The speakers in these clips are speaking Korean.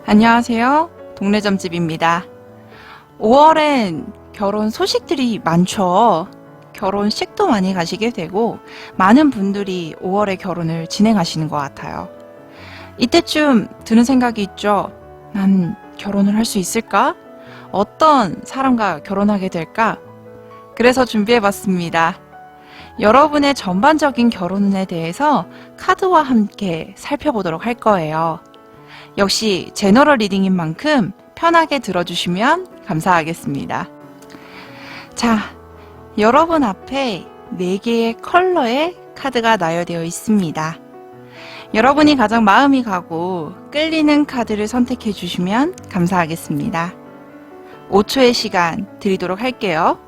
안녕하세요. 동네 점집입니다. 5월엔 결혼 소식들이 많죠. 결혼식도 많이 가시게 되고 많은 분들이 5월에 결혼을 진행하시는 것 같아요. 이때쯤 드는 생각이 있죠. 난 결혼을 할 수 있을까? 어떤 사람과 결혼하게 될까? 그래서 준비해봤습니다. 여러분의 전반적인 결혼에 대해서 카드와 함께 살펴보도록 할 거예요. 역시 제너럴 리딩인 만큼 편하게 들어주시면 감사하겠습니다. 자, 여러분 앞에 4개의 컬러의 카드가 나열되어 있습니다. 여러분이 가장 마음이 가고 끌리는 카드를 선택해 주시면 감사하겠습니다. 5초의 시간 드리도록 할게요.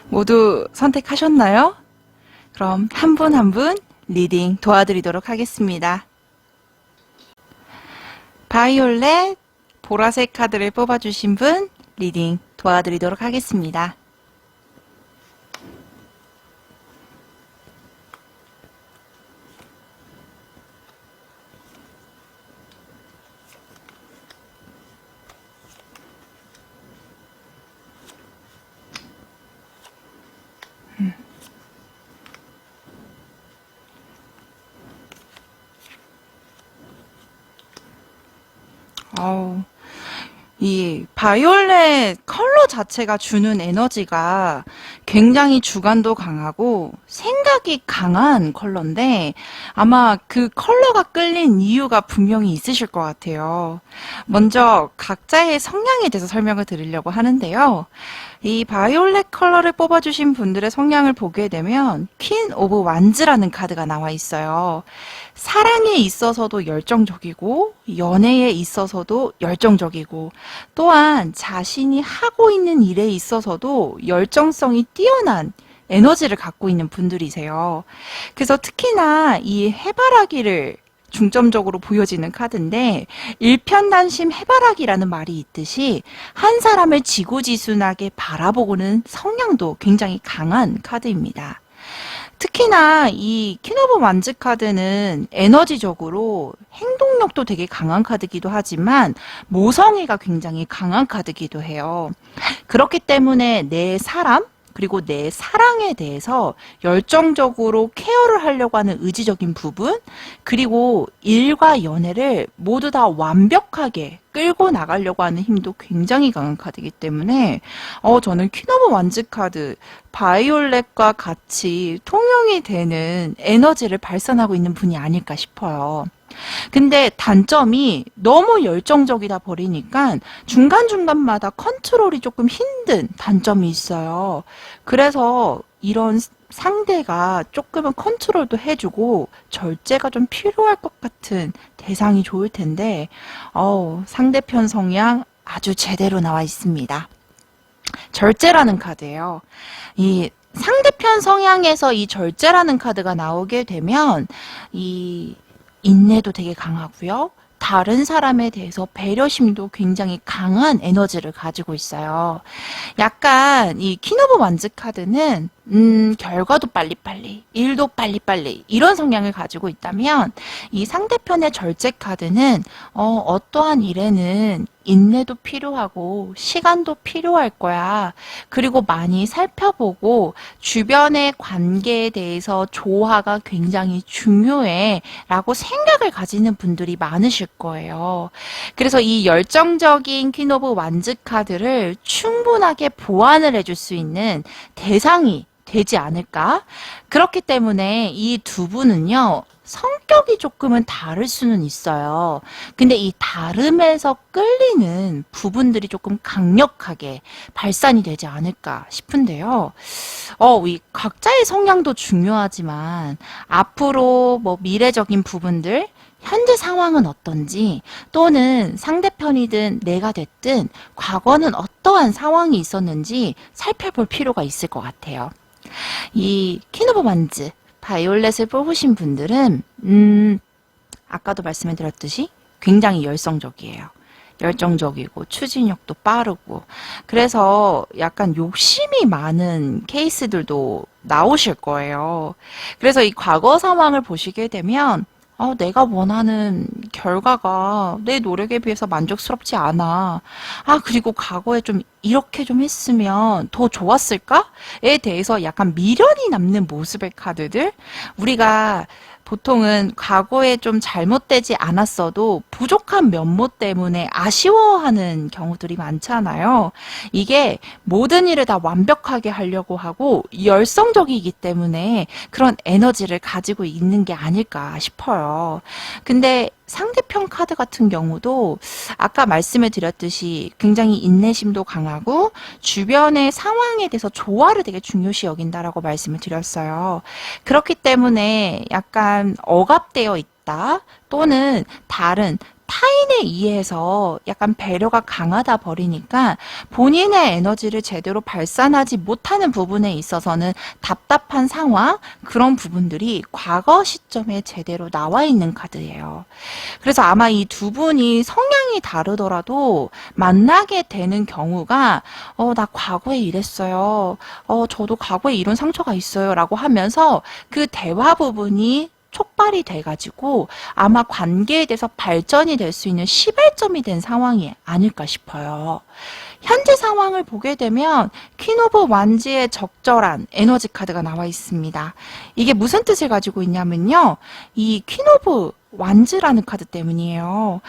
모두 선택하셨나요? 그럼 한 분 한 분 리딩 도와드리도록 하겠습니다. 바이올렛, 보라색 카드를 뽑아주신 분 리딩 도와드리도록 하겠습니다. 아우, 이 바이올렛 컬러 자체가 주는 에너지가 굉장히 주관도 강하고 생각이 강한 컬러인데 아마 그 컬러가 끌린 이유가 분명히 있으실 것 같아요. 먼저 각자의 성향에 대해서 설명을 드리려고 하는데요. 이 바이올렛 컬러를 뽑아주신 분들의 성향을 보게 되면 퀸 오브 완즈라는 카드가 나와 있어요. 사랑에 있어서도 열정적이고 연애에 있어서도 열정적이고 또한 자신이 하고 있는 일에 있어서도 열정성이 뛰어난 에너지를 갖고 있는 분들이세요. 그래서 특히나 이 해바라기를 중점적으로 보여지는 카드인데 일편단심 해바라기라는 말이 있듯이 한 사람을 지고지순하게 바라보고는 성향도 굉장히 강한 카드입니다. 특히나 이 퀸 오브 완즈 카드는 에너지적으로 행동력도 되게 강한 카드기도 하지만 모성애가 굉장히 강한 카드기도 해요. 그렇기 때문에 내 사람 그리고 내 사랑에 대해서 열정적으로 케어를 하려고 하는 의지적인 부분, 그리고 일과 연애를 모두 다 완벽하게 끌고 나가려고 하는 힘도 굉장히 강한 카드이기 때문에 저는 퀸 오브 완즈 카드, 바이올렛과 같이 통용이 되는 에너지를 발산하고 있는 분이 아닐까 싶어요. 근데 단점이 너무 열정적이다 버리니까 중간중간마다 컨트롤이 조금 힘든 단점이 있어요. 그래서 이런 상대가 조금은 컨트롤도 해주고 절제가 좀 필요할 것 같은 대상이 좋을 텐데 상대편 성향 아주 제대로 나와 있습니다. 절제라는 카드예요. 이 상대편 성향에서 이 절제라는 카드가 나오게 되면 이 인내도 되게 강하고요. 다른 사람에 대해서 배려심도 굉장히 강한 에너지를 가지고 있어요. 약간 이 퀸 오브 완즈 카드는 결과도 빨리빨리, 일도 빨리빨리 이런 성향을 가지고 있다면 이 상대편의 절제 카드는 어떠한 일에는 인내도 필요하고 시간도 필요할 거야. 그리고 많이 살펴보고 주변의 관계에 대해서 조화가 굉장히 중요해 라고 생각을 가지는 분들이 많으실 거예요. 그래서 이 열정적인 퀸 오브 완즈 카드를 충분하게 보완을 해줄 수 있는 대상이 되지 않을까? 그렇기 때문에 이 두 분은요, 성격이 조금은 다를 수는 있어요. 근데 이 다름에서 끌리는 부분들이 조금 강력하게 발산이 되지 않을까 싶은데요. 이 각자의 성향도 중요하지만 앞으로 뭐 미래적인 부분들, 현재 상황은 어떤지 또는 상대편이든 내가 됐든 과거는 어떠한 상황이 있었는지 살펴볼 필요가 있을 것 같아요. 이 퀸 오브 완즈 바이올렛을 뽑으신 분들은 아까도 말씀을 드렸듯이 굉장히 열성적이에요. 열정적이고 추진력도 빠르고 그래서 약간 욕심이 많은 케이스들도 나오실 거예요. 그래서 이 과거 상황을 보시게 되면 내가 원하는 결과가 내 노력에 비해서 만족스럽지 않아. 그리고 과거에 좀 이렇게 좀 했으면 더 좋았을까?에 대해서 약간 미련이 남는 모습의 카드들. 우리가 보통은 과거에 좀 잘못되지 않았어도 부족한 면모 때문에 아쉬워하는 경우들이 많잖아요. 이게 모든 일을 다 완벽하게 하려고 하고 열성적이기 때문에 그런 에너지를 가지고 있는 게 아닐까 싶어요. 근데 상대편 카드 같은 경우도 아까 말씀을 드렸듯이 굉장히 인내심도 강하고 주변의 상황에 대해서 조화를 되게 중요시 여긴다라고 말씀을 드렸어요. 그렇기 때문에 약간 억압되어 있다 또는 다른 타인에 의해서 약간 배려가 강하다 버리니까 본인의 에너지를 제대로 발산하지 못하는 부분에 있어서는 답답한 상황, 그런 부분들이 과거 시점에 제대로 나와 있는 카드예요. 그래서 아마 이 두 분이 성향이 다르더라도 만나게 되는 경우가 나 과거에 이랬어요. 저도 과거에 이런 상처가 있어요. 라고 하면서 그 대화 부분이 촉발이 돼가지고 아마 관계에 대해서 발전이 될 수 있는 시발점이 된 상황이 아닐까 싶어요. 현재 상황을 보게 되면 퀸 오브 완지의 적절한 에너지 카드가 나와 있습니다. 이게 무슨 뜻을 가지고 있냐면요. 이 퀸 오브 완즈라는 카드 때문이에요.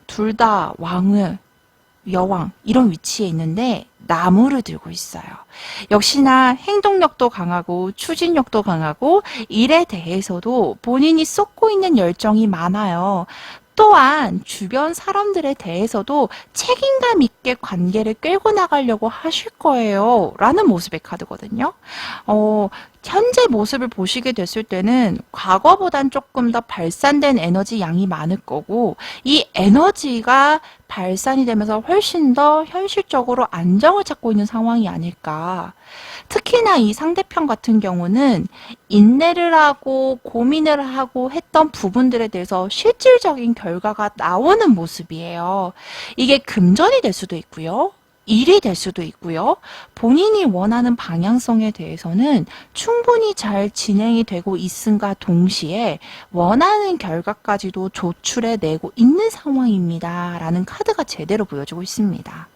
둘 다 왕을 여왕 이런 위치에 있는데 나무를 들고 있어요. 역시나 행동력도 강하고 추진력도 강하고 일에 대해서도 본인이 쏟고 있는 열정이 많아요. 또한 주변 사람들에 대해서도 책임감 있게 관계를 끌고 나가려고 하실 거예요. 라는 모습의 카드거든요. 현재 모습을 보시게 됐을 때는 과거보단 조금 더 발산된 에너지 양이 많을 거고 이 에너지가 발산이 되면서 훨씬 더 현실적으로 안정을 찾고 있는 상황이 아닐까. 특히나 이 상대편 같은 경우는 인내를 하고 고민을 하고 했던 부분들에 대해서 실질적인 결과가 나오는 모습이에요. 이게 금전이 될 수도 있고요. 일이 될 수도 있고요. 본인이 원하는 방향성에 대해서는 충분히 잘 진행이 되고 있음과 동시에 원하는 결과까지도 조출해내고 있는 상황입니다. 라는 카드가 제대로 보여주고 있습니다.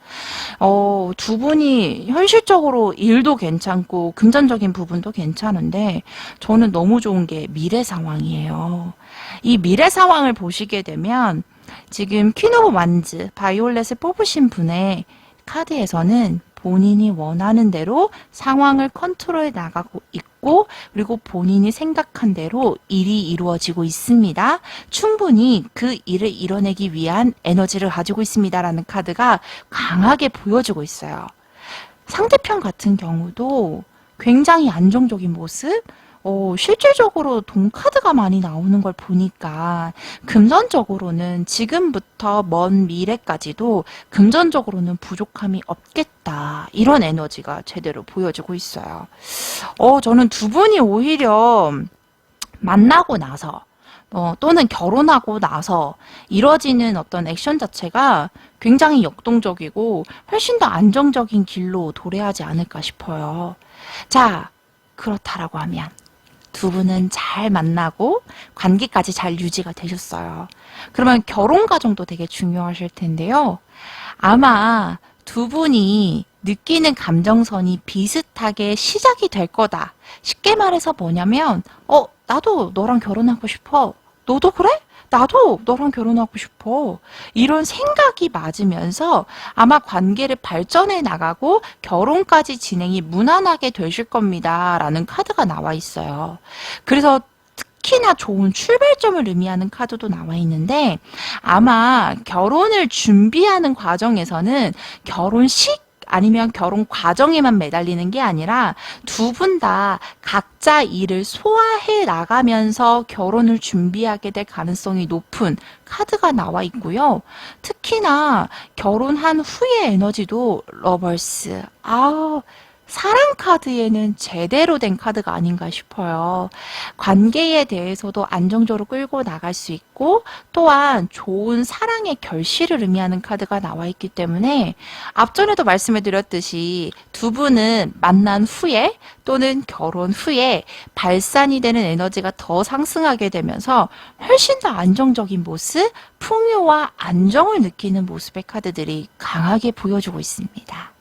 두 분이 현실적으로 일도 괜찮고 금전적인 부분도 괜찮은데 저는 너무 좋은 게 미래 상황이에요. 이 미래 상황을 보시게 되면 지금 퀸 오브 완즈, 바이올렛을 뽑으신 분의 카드에서는 본인이 원하는 대로 상황을 컨트롤해 나가고 있고 그리고 본인이 생각한 대로 일이 이루어지고 있습니다. 충분히 그 일을 이뤄내기 위한 에너지를 가지고 있습니다라는 카드가 강하게 보여주고 있어요. 상대편 같은 경우도 굉장히 안정적인 모습? 실질적으로 돈 카드가 많이 나오는 걸 보니까 금전적으로는 지금부터 먼 미래까지도 금전적으로는 부족함이 없겠다. 이런 에너지가 제대로 보여지고 있어요. 저는 두 분이 오히려 만나고 나서 또는 결혼하고 나서 이뤄지는 어떤 액션 자체가 굉장히 역동적이고 훨씬 더 안정적인 길로 도래하지 않을까 싶어요. 자, 그렇다라고 하면 두 분은 잘 만나고 관계까지 잘 유지가 되셨어요. 그러면 결혼 과정도 되게 중요하실 텐데요. 아마 두 분이 느끼는 감정선이 비슷하게 시작이 될 거다. 쉽게 말해서 뭐냐면, 나도 너랑 결혼하고 싶어. 너도 그래? 나도 너랑 결혼하고 싶어. 이런 생각이 맞으면서 아마 관계를 발전해 나가고 결혼까지 진행이 무난하게 되실 겁니다. 라는 카드가 나와 있어요. 그래서 특히나 좋은 출발점을 의미하는 카드도 나와 있는데 아마 결혼을 준비하는 과정에서는 결혼식 아니면 결혼 과정에만 매달리는 게 아니라 두 분 다 각자 일을 소화해 나가면서 결혼을 준비하게 될 가능성이 높은 카드가 나와 있고요. 특히나 결혼한 후의 에너지도 러버스. 사랑 카드에는 제대로 된 카드가 아닌가 싶어요. 관계에 대해서도 안정적으로 끌고 나갈 수 있고 또한 좋은 사랑의 결실을 의미하는 카드가 나와 있기 때문에 앞전에도 말씀을 드렸듯이 두 분은 만난 후에 또는 결혼 후에 발산이 되는 에너지가 더 상승하게 되면서 훨씬 더 안정적인 모습, 풍요와 안정을 느끼는 모습의 카드들이 강하게 보여주고 있습니다.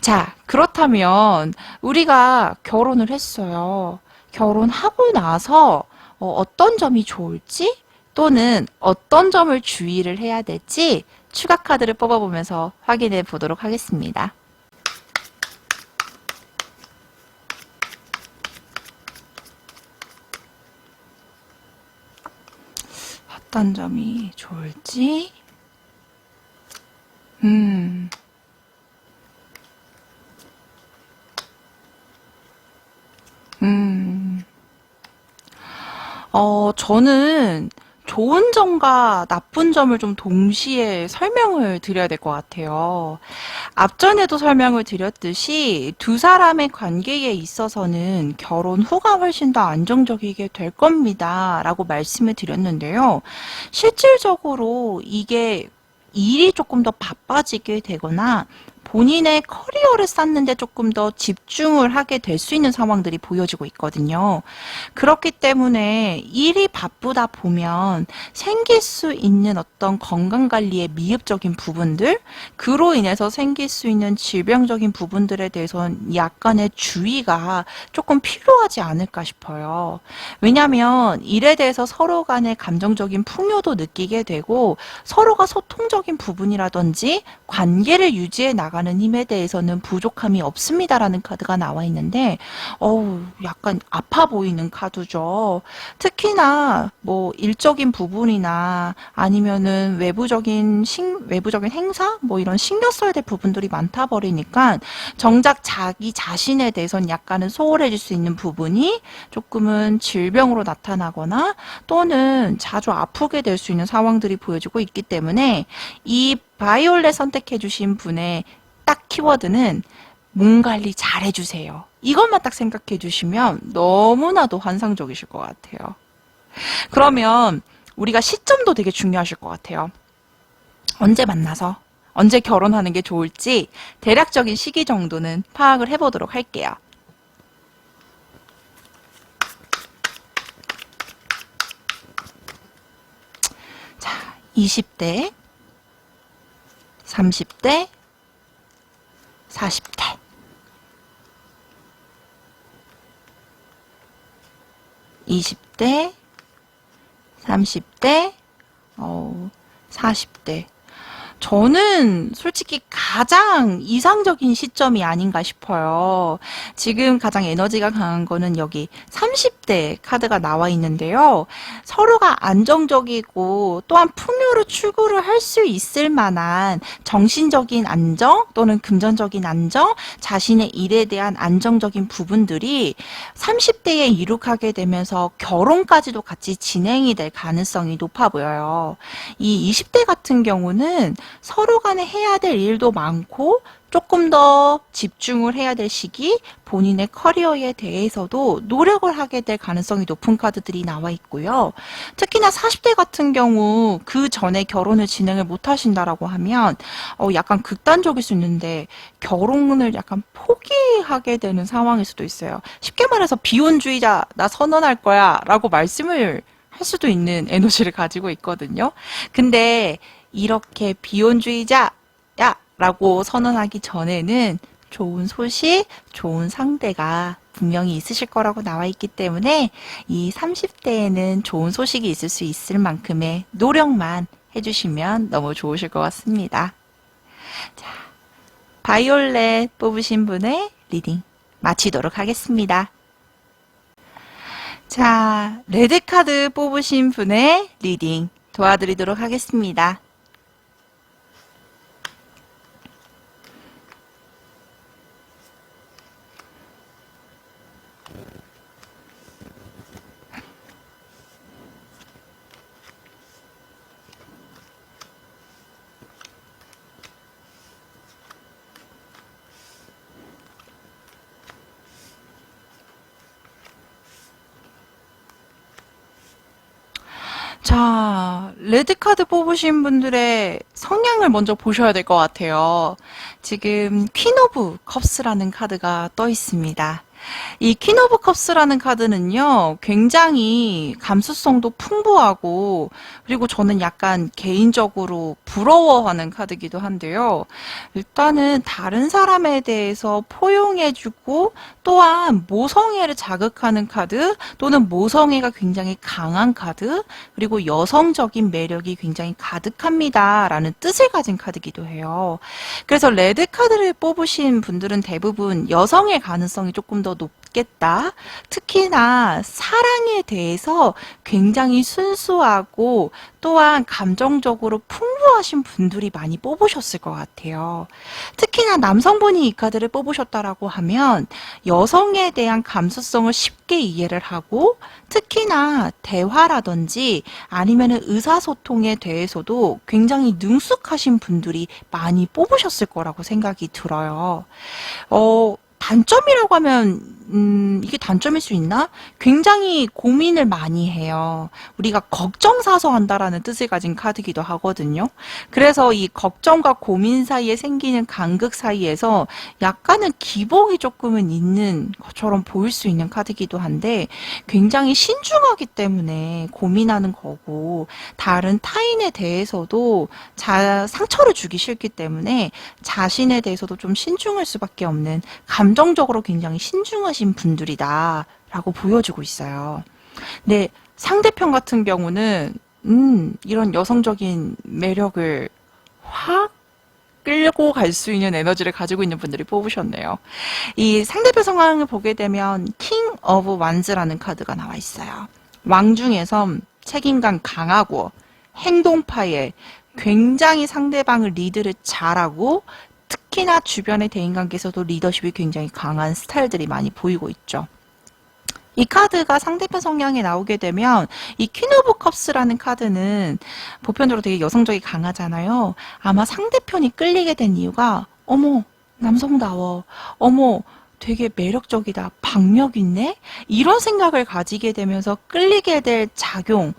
자, 그렇다면 우리가 결혼을 했어요. 결혼하고 나서 어떤 점이 좋을지 또는 어떤 점을 주의를 해야 될지 추가 카드를 뽑아보면서 확인해 보도록 하겠습니다. 어떤 점이 좋을지 음, 음. 저는 좋은 점과 나쁜 점을 좀 동시에 설명을 드려야 될 것 같아요. 앞전에도 설명을 드렸듯이 두 사람의 관계에 있어서는 결혼 후가 훨씬 더 안정적이게 될 겁니다. 라고 말씀을 드렸는데요. 실질적으로 이게 일이 조금 더 바빠지게 되거나 본인의 커리어를 쌓는데 조금 더 집중을 하게 될 수 있는 상황들이 보여지고 있거든요. 그렇기 때문에 일이 바쁘다 보면 생길 수 있는 어떤 건강관리의 미흡적인 부분들, 그로 인해서 생길 수 있는 질병적인 부분들에 대해서는 약간의 주의가 조금 필요하지 않을까 싶어요. 왜냐하면 일에 대해서 서로 간의 감정적인 풍요도 느끼게 되고 서로가 소통적인 부분이라든지 관계를 유지해 나가는 힘에 대해서는 부족함이 없습니다라는 카드가 나와 있는데 약간 아파 보이는 카드죠. 특히나 뭐 일적인 부분이나 아니면은 외부적인 행사 뭐 이런 신경 써야 될 부분들이 많다 버리니까 정작 자기 자신에 대해서는 약간은 소홀해질 수 있는 부분이 조금은 질병으로 나타나거나 또는 자주 아프게 될 수 있는 상황들이 보여지고 있기 때문에 이 바이올렛 선택해 주신 분의 딱 키워드는 몸 관리 잘 해주세요. 이것만 딱 생각해 주시면 너무나도 환상적이실 것 같아요. 그러면 우리가 시점도 되게 중요하실 것 같아요. 언제 만나서 언제 결혼하는 게 좋을지 대략적인 시기 정도는 파악을 해보도록 할게요. 자, 20대, 30대, 40대. 20대, 30대, 40대. 저는 솔직히 가장 이상적인 시점이 아닌가 싶어요. 지금 가장 에너지가 강한 거는 여기 30대 카드가 나와 있는데요. 서로가 안정적이고 또한 풍요로 추구를 할 수 있을 만한 정신적인 안정 또는 금전적인 안정, 자신의 일에 대한 안정적인 부분들이 30대에 이룩하게 되면서 결혼까지도 같이 진행이 될 가능성이 높아 보여요. 이 20대 같은 경우는 서로 간에 해야 될 일도 많고 조금 더 집중을 해야 될 시기, 본인의 커리어에 대해서도 노력을 하게 될 가능성이 높은 카드들이 나와 있고요. 특히나 40대 같은 경우 그 전에 결혼을 진행을 못 하신다라고 하면 약간 극단적일 수 있는데 결혼을 약간 포기하게 되는 상황일 수도 있어요. 쉽게 말해서 비혼주의자 나 선언할 거야 라고 말씀을 할 수도 있는 에너지를 가지고 있거든요. 근데 이렇게 비혼주의자야 라고 선언하기 전에는 좋은 소식, 좋은 상대가 분명히 있으실 거라고 나와 있기 때문에 이 30대에는 좋은 소식이 있을 수 있을 만큼의 노력만 해주시면 너무 좋으실 것 같습니다. 자, 바이올렛 뽑으신 분의 리딩 마치도록 하겠습니다. 자, 레드카드 뽑으신 분의 리딩 도와드리도록 하겠습니다. 자, 레드카드 뽑으신 분들의 성향을 먼저 보셔야 될 것 같아요. 지금 퀸 오브 컵스라는 카드가 떠 있습니다. 이 퀸 오브 컵스라는 카드는요, 굉장히 감수성도 풍부하고, 그리고 저는 약간 개인적으로 부러워하는 카드기도 한데요. 일단은 다른 사람에 대해서 포용해주고, 또한 모성애를 자극하는 카드, 또는 모성애가 굉장히 강한 카드, 그리고 여성적인 매력이 굉장히 가득합니다. 라는 뜻을 가진 카드기도 해요. 그래서 레드 카드를 뽑으신 분들은 대부분 여성의 가능성이 조금 더 높겠다. 특히나 사랑에 대해서 굉장히 순수하고 또한 감정적으로 풍부하신 분들이 많이 뽑으셨을 것 같아요. 특히나 남성분이 이 카드를 뽑으셨다라고 하면 여성에 대한 감수성을 쉽게 이해를 하고 특히나 대화라든지 아니면은 의사소통에 대해서도 굉장히 능숙하신 분들이 많이 뽑으셨을 거라고 생각이 들어요. 단점이라고 하면 이게 단점일 수 있나? 굉장히 고민을 많이 해요. 우리가 걱정사서 한다라는 뜻을 가진 카드기도 하거든요. 그래서 이 걱정과 고민 사이에 생기는 간극 사이에서 약간은 기복이 조금은 있는 것처럼 보일 수 있는 카드기도 한데 굉장히 신중하기 때문에 고민하는 거고 다른 타인에 대해서도 상처를 주기 싫기 때문에 자신에 대해서도 좀 신중할 수밖에 없는 감정적으로 굉장히 신중하신 분들이다 라고 보여주고 있어요. 근데 상대편 같은 경우는 이런 여성적인 매력을 확 끌고 갈 수 있는 에너지를 가지고 있는 분들이 뽑으셨네요. 이 상대편 상황을 보게 되면 킹 오브 완즈라는 카드가 나와 있어요. 왕 중에서 책임감 강하고 행동파에 굉장히 상대방을 리드를 잘하고 특히나 주변의 대인관계에서도 리더십이 굉장히 강한 스타일들이 많이 보이고 있죠. 이 카드가 상대편 성향에 나오게 되면 이 퀸 오브 컵스라는 카드는 보편적으로 되게 여성적이 강하잖아요. 아마 상대편이 끌리게 된 이유가 어머 남성다워 어머 되게 매력적이다 박력 있네 이런 생각을 가지게 되면서 끌리게 될 작용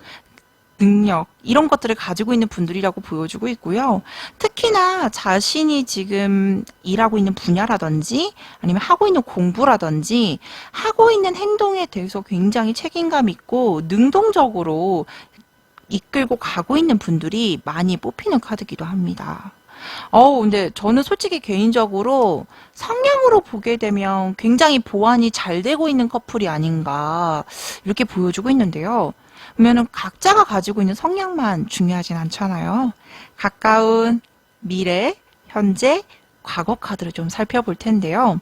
능력 이런 것들을 가지고 있는 분들이라고 보여주고 있고요. 특히나 자신이 지금 일하고 있는 분야라든지 아니면 하고 있는 공부라든지 하고 있는 행동에 대해서 굉장히 책임감 있고 능동적으로 이끌고 가고 있는 분들이 많이 뽑히는 카드기도 합니다. 근데 저는 솔직히 개인적으로 성향으로 보게 되면 굉장히 보완이 잘 되고 있는 커플이 아닌가 이렇게 보여주고 있는데요. 그러면은 각자가 가지고 있는 성향만 중요하진 않잖아요. 가까운 미래, 현재, 과거 카드를 좀 살펴볼 텐데요.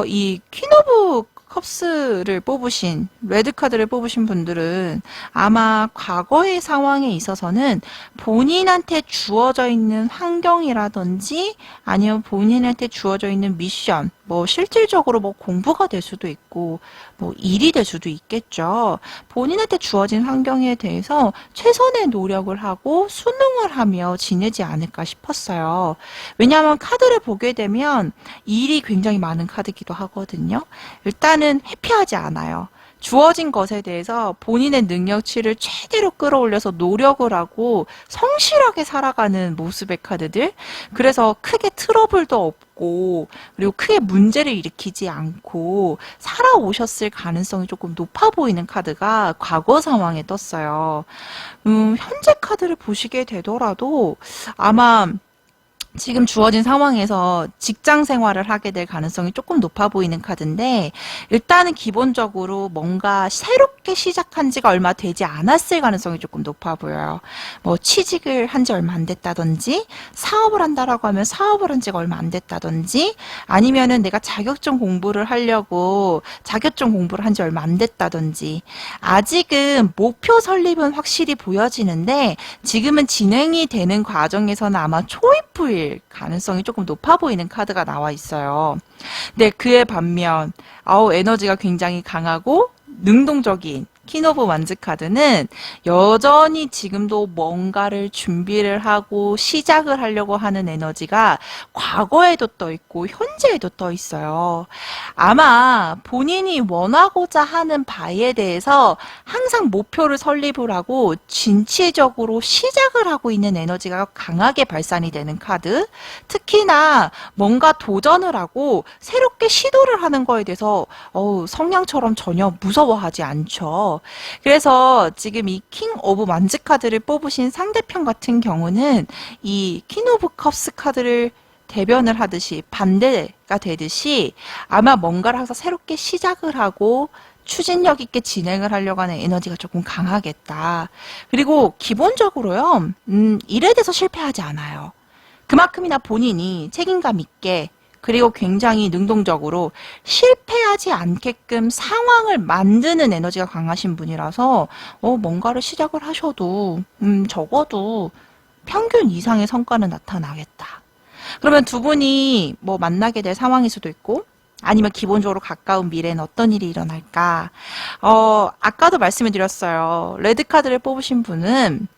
이 퀸 오브 컵스를 뽑으신, 레드 카드를 뽑으신 분들은 아마 과거의 상황에 있어서는 본인한테 주어져 있는 환경이라든지 아니면 본인한테 주어져 있는 미션, 뭐 실질적으로 뭐 공부가 될 수도 있고 뭐 일이 될 수도 있겠죠. 본인한테 주어진 환경에 대해서 최선의 노력을 하고 순응을 하며 지내지 않을까 싶었어요. 왜냐하면 카드를 보게 되면 일이 굉장히 많은 카드이기도 하거든요. 일단은 회피하지 않아요. 주어진 것에 대해서 본인의 능력치를 최대로 끌어올려서 노력을 하고 성실하게 살아가는 모습의 카드들. 그래서 크게 트러블도 없고 그리고 크게 문제를 일으키지 않고 살아오셨을 가능성이 조금 높아 보이는 카드가 과거 상황에 떴어요. 현재 카드를 보시게 되더라도 아마 지금 주어진 상황에서 직장 생활을 하게 될 가능성이 조금 높아 보이는 카드인데 일단은 기본적으로 뭔가 새롭게 시작한 지가 얼마 되지 않았을 가능성이 조금 높아 보여요. 뭐 취직을 한 지 얼마 안 됐다든지 사업을 한다라고 하면 사업을 한 지가 얼마 안 됐다든지 아니면은 내가 자격증 공부를 하려고 자격증 공부를 한 지 얼마 안 됐다든지 아직은 목표 설립은 확실히 보여지는데 지금은 진행이 되는 과정에서는 아마 초입부일 가능성이 조금 높아 보이는 카드가 나와 있어요. 근데 그에 반면 에너지가 굉장히 강하고 능동적인 퀸 오브 완즈 카드는 여전히 지금도 뭔가를 준비를 하고 시작을 하려고 하는 에너지가 과거에도 떠 있고 현재에도 떠 있어요. 아마 본인이 원하고자 하는 바에 대해서 항상 목표를 설립을 하고 진취적으로 시작을 하고 있는 에너지가 강하게 발산이 되는 카드. 특히나 뭔가 도전을 하고 새롭게 시도를 하는 거에 대해서 성냥처럼 전혀 무서워하지 않죠. 그래서 지금 이 킹 오브 만즈 카드를 뽑으신 상대편 같은 경우는 이 퀸 오브 컵스 카드를 대변을 하듯이 반대가 되듯이 아마 뭔가를 항상 새롭게 시작을 하고 추진력 있게 진행을 하려고 하는 에너지가 조금 강하겠다. 그리고 기본적으로요, 일에 대해서 실패하지 않아요. 그만큼이나 본인이 책임감 있게 그리고 굉장히 능동적으로 실패하지 않게끔 상황을 만드는 에너지가 강하신 분이라서 뭔가를 시작을 하셔도 적어도 평균 이상의 성과는 나타나겠다. 그러면 두 분이 뭐 만나게 될 상황일 수도 있고 아니면 기본적으로 가까운 미래에는 어떤 일이 일어날까? 아까도 말씀을 드렸어요. 레드카드를 뽑으신 분은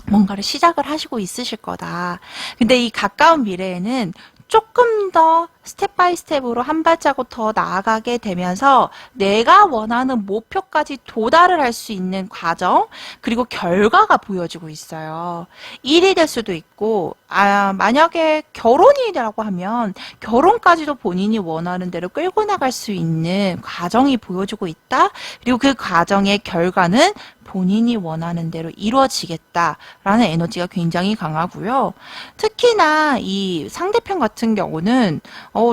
뭔가를 시작을 하시고 있으실 거다. 근데 이 가까운 미래에는 조금 더 스텝 바이 스텝으로 한 발자국 더 나아가게 되면서 내가 원하는 목표까지 도달을 할 수 있는 과정 그리고 결과가 보여지고 있어요. 일이 될 수도 있고 만약에 결혼이라고 하면 결혼까지도 본인이 원하는 대로 끌고 나갈 수 있는 과정이 보여지고 있다. 그리고 그 과정의 결과는 본인이 원하는 대로 이루어지겠다라는 에너지가 굉장히 강하고요. 특히나 이 상대편 같은 경우는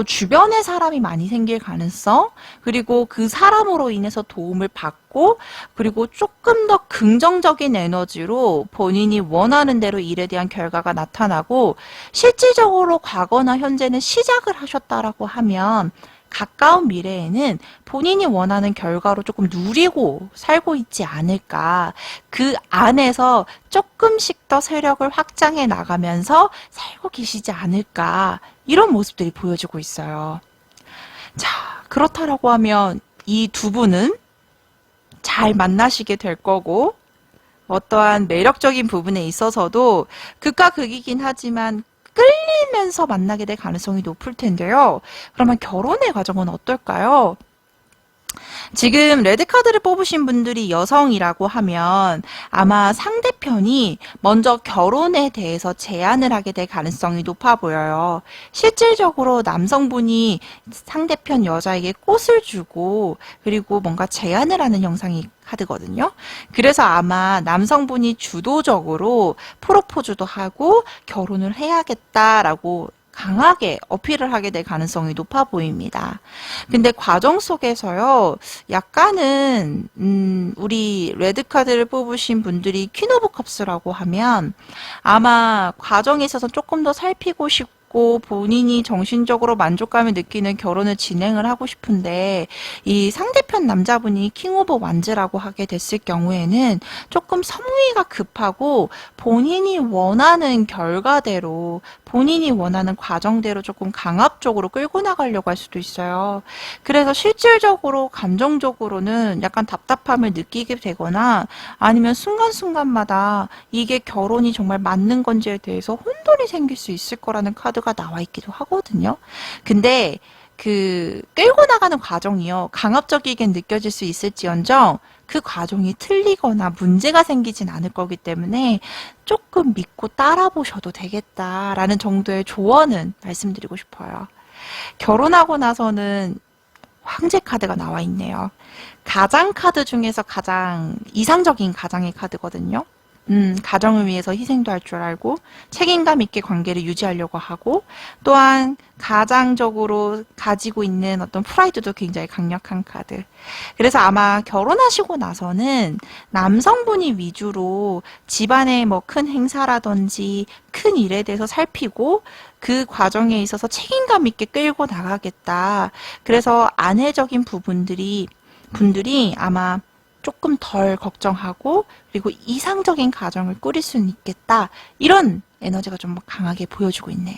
주변에 사람이 많이 생길 가능성 그리고 그 사람으로 인해서 도움을 받고 그리고 조금 더 긍정적인 에너지로 본인이 원하는 대로 일에 대한 결과가 나타나고 실질적으로 과거나 현재는 시작을 하셨다라고 하면 가까운 미래에는 본인이 원하는 결과로 조금 누리고 살고 있지 않을까. 그 안에서 조금씩 더 세력을 확장해 나가면서 살고 계시지 않을까. 이런 모습들이 보여지고 있어요. 자, 그렇다라고 하면 이 두 분은 잘 만나시게 될 거고 어떠한 매력적인 부분에 있어서도 극과 극이긴 하지만 끌리면서 만나게 될 가능성이 높을 텐데요. 그러면 결혼의 과정은 어떨까요? 지금 레드카드를 뽑으신 분들이 여성이라고 하면 아마 상대편이 먼저 결혼에 대해서 제안을 하게 될 가능성이 높아 보여요. 실질적으로 남성분이 상대편 여자에게 꽃을 주고 그리고 뭔가 제안을 하는 형상이 카드거든요. 그래서 아마 남성분이 주도적으로 프로포즈도 하고 결혼을 해야겠다라고 강하게 어필을 하게 될 가능성이 높아 보입니다. 근데 과정 속에서요, 약간은, 우리 레드카드를 뽑으신 분들이 퀸 오브 컵스라고 하면 아마 과정에 있어서 조금 더 살피고 싶고 본인이 정신적으로 만족감을 느끼는 결혼을 진행을 하고 싶은데 이 상대편 남자분이 킹 오브 완즈라고 하게 됐을 경우에는 조금 성의가 급하고 본인이 원하는 결과대로 본인이 원하는 과정대로 조금 강압적으로 끌고 나가려고 할 수도 있어요. 그래서 실질적으로 감정적으로는 약간 답답함을 느끼게 되거나 아니면 순간순간마다 이게 결혼이 정말 맞는 건지에 대해서 혼돈이 생길 수 있을 거라는 카드가 나와 있기도 하거든요. 근데 그 끌고 나가는 과정이요. 강압적이게 느껴질 수 있을지언정 그 과정이 틀리거나 문제가 생기진 않을 거기 때문에 조금 믿고 따라 보셔도 되겠다라는 정도의 조언은 말씀드리고 싶어요. 결혼하고 나서는 황제 카드가 나와 있네요. 가장 카드 중에서 가장 이상적인 가장의 카드거든요. 가정을 위해서 희생도 할 줄 알고 책임감 있게 관계를 유지하려고 하고 또한 가장적으로 가지고 있는 어떤 프라이드도 굉장히 강력한 카드. 그래서 아마 결혼하시고 나서는 남성분이 위주로 집안의 뭐 큰 행사라든지 큰 일에 대해서 살피고 그 과정에 있어서 책임감 있게 끌고 나가겠다. 그래서 아내적인 분들이 아마 조금 덜 걱정하고 그리고 이상적인 가정을 꾸릴 수는 있겠다. 이런 에너지가 좀 강하게 보여주고 있네요.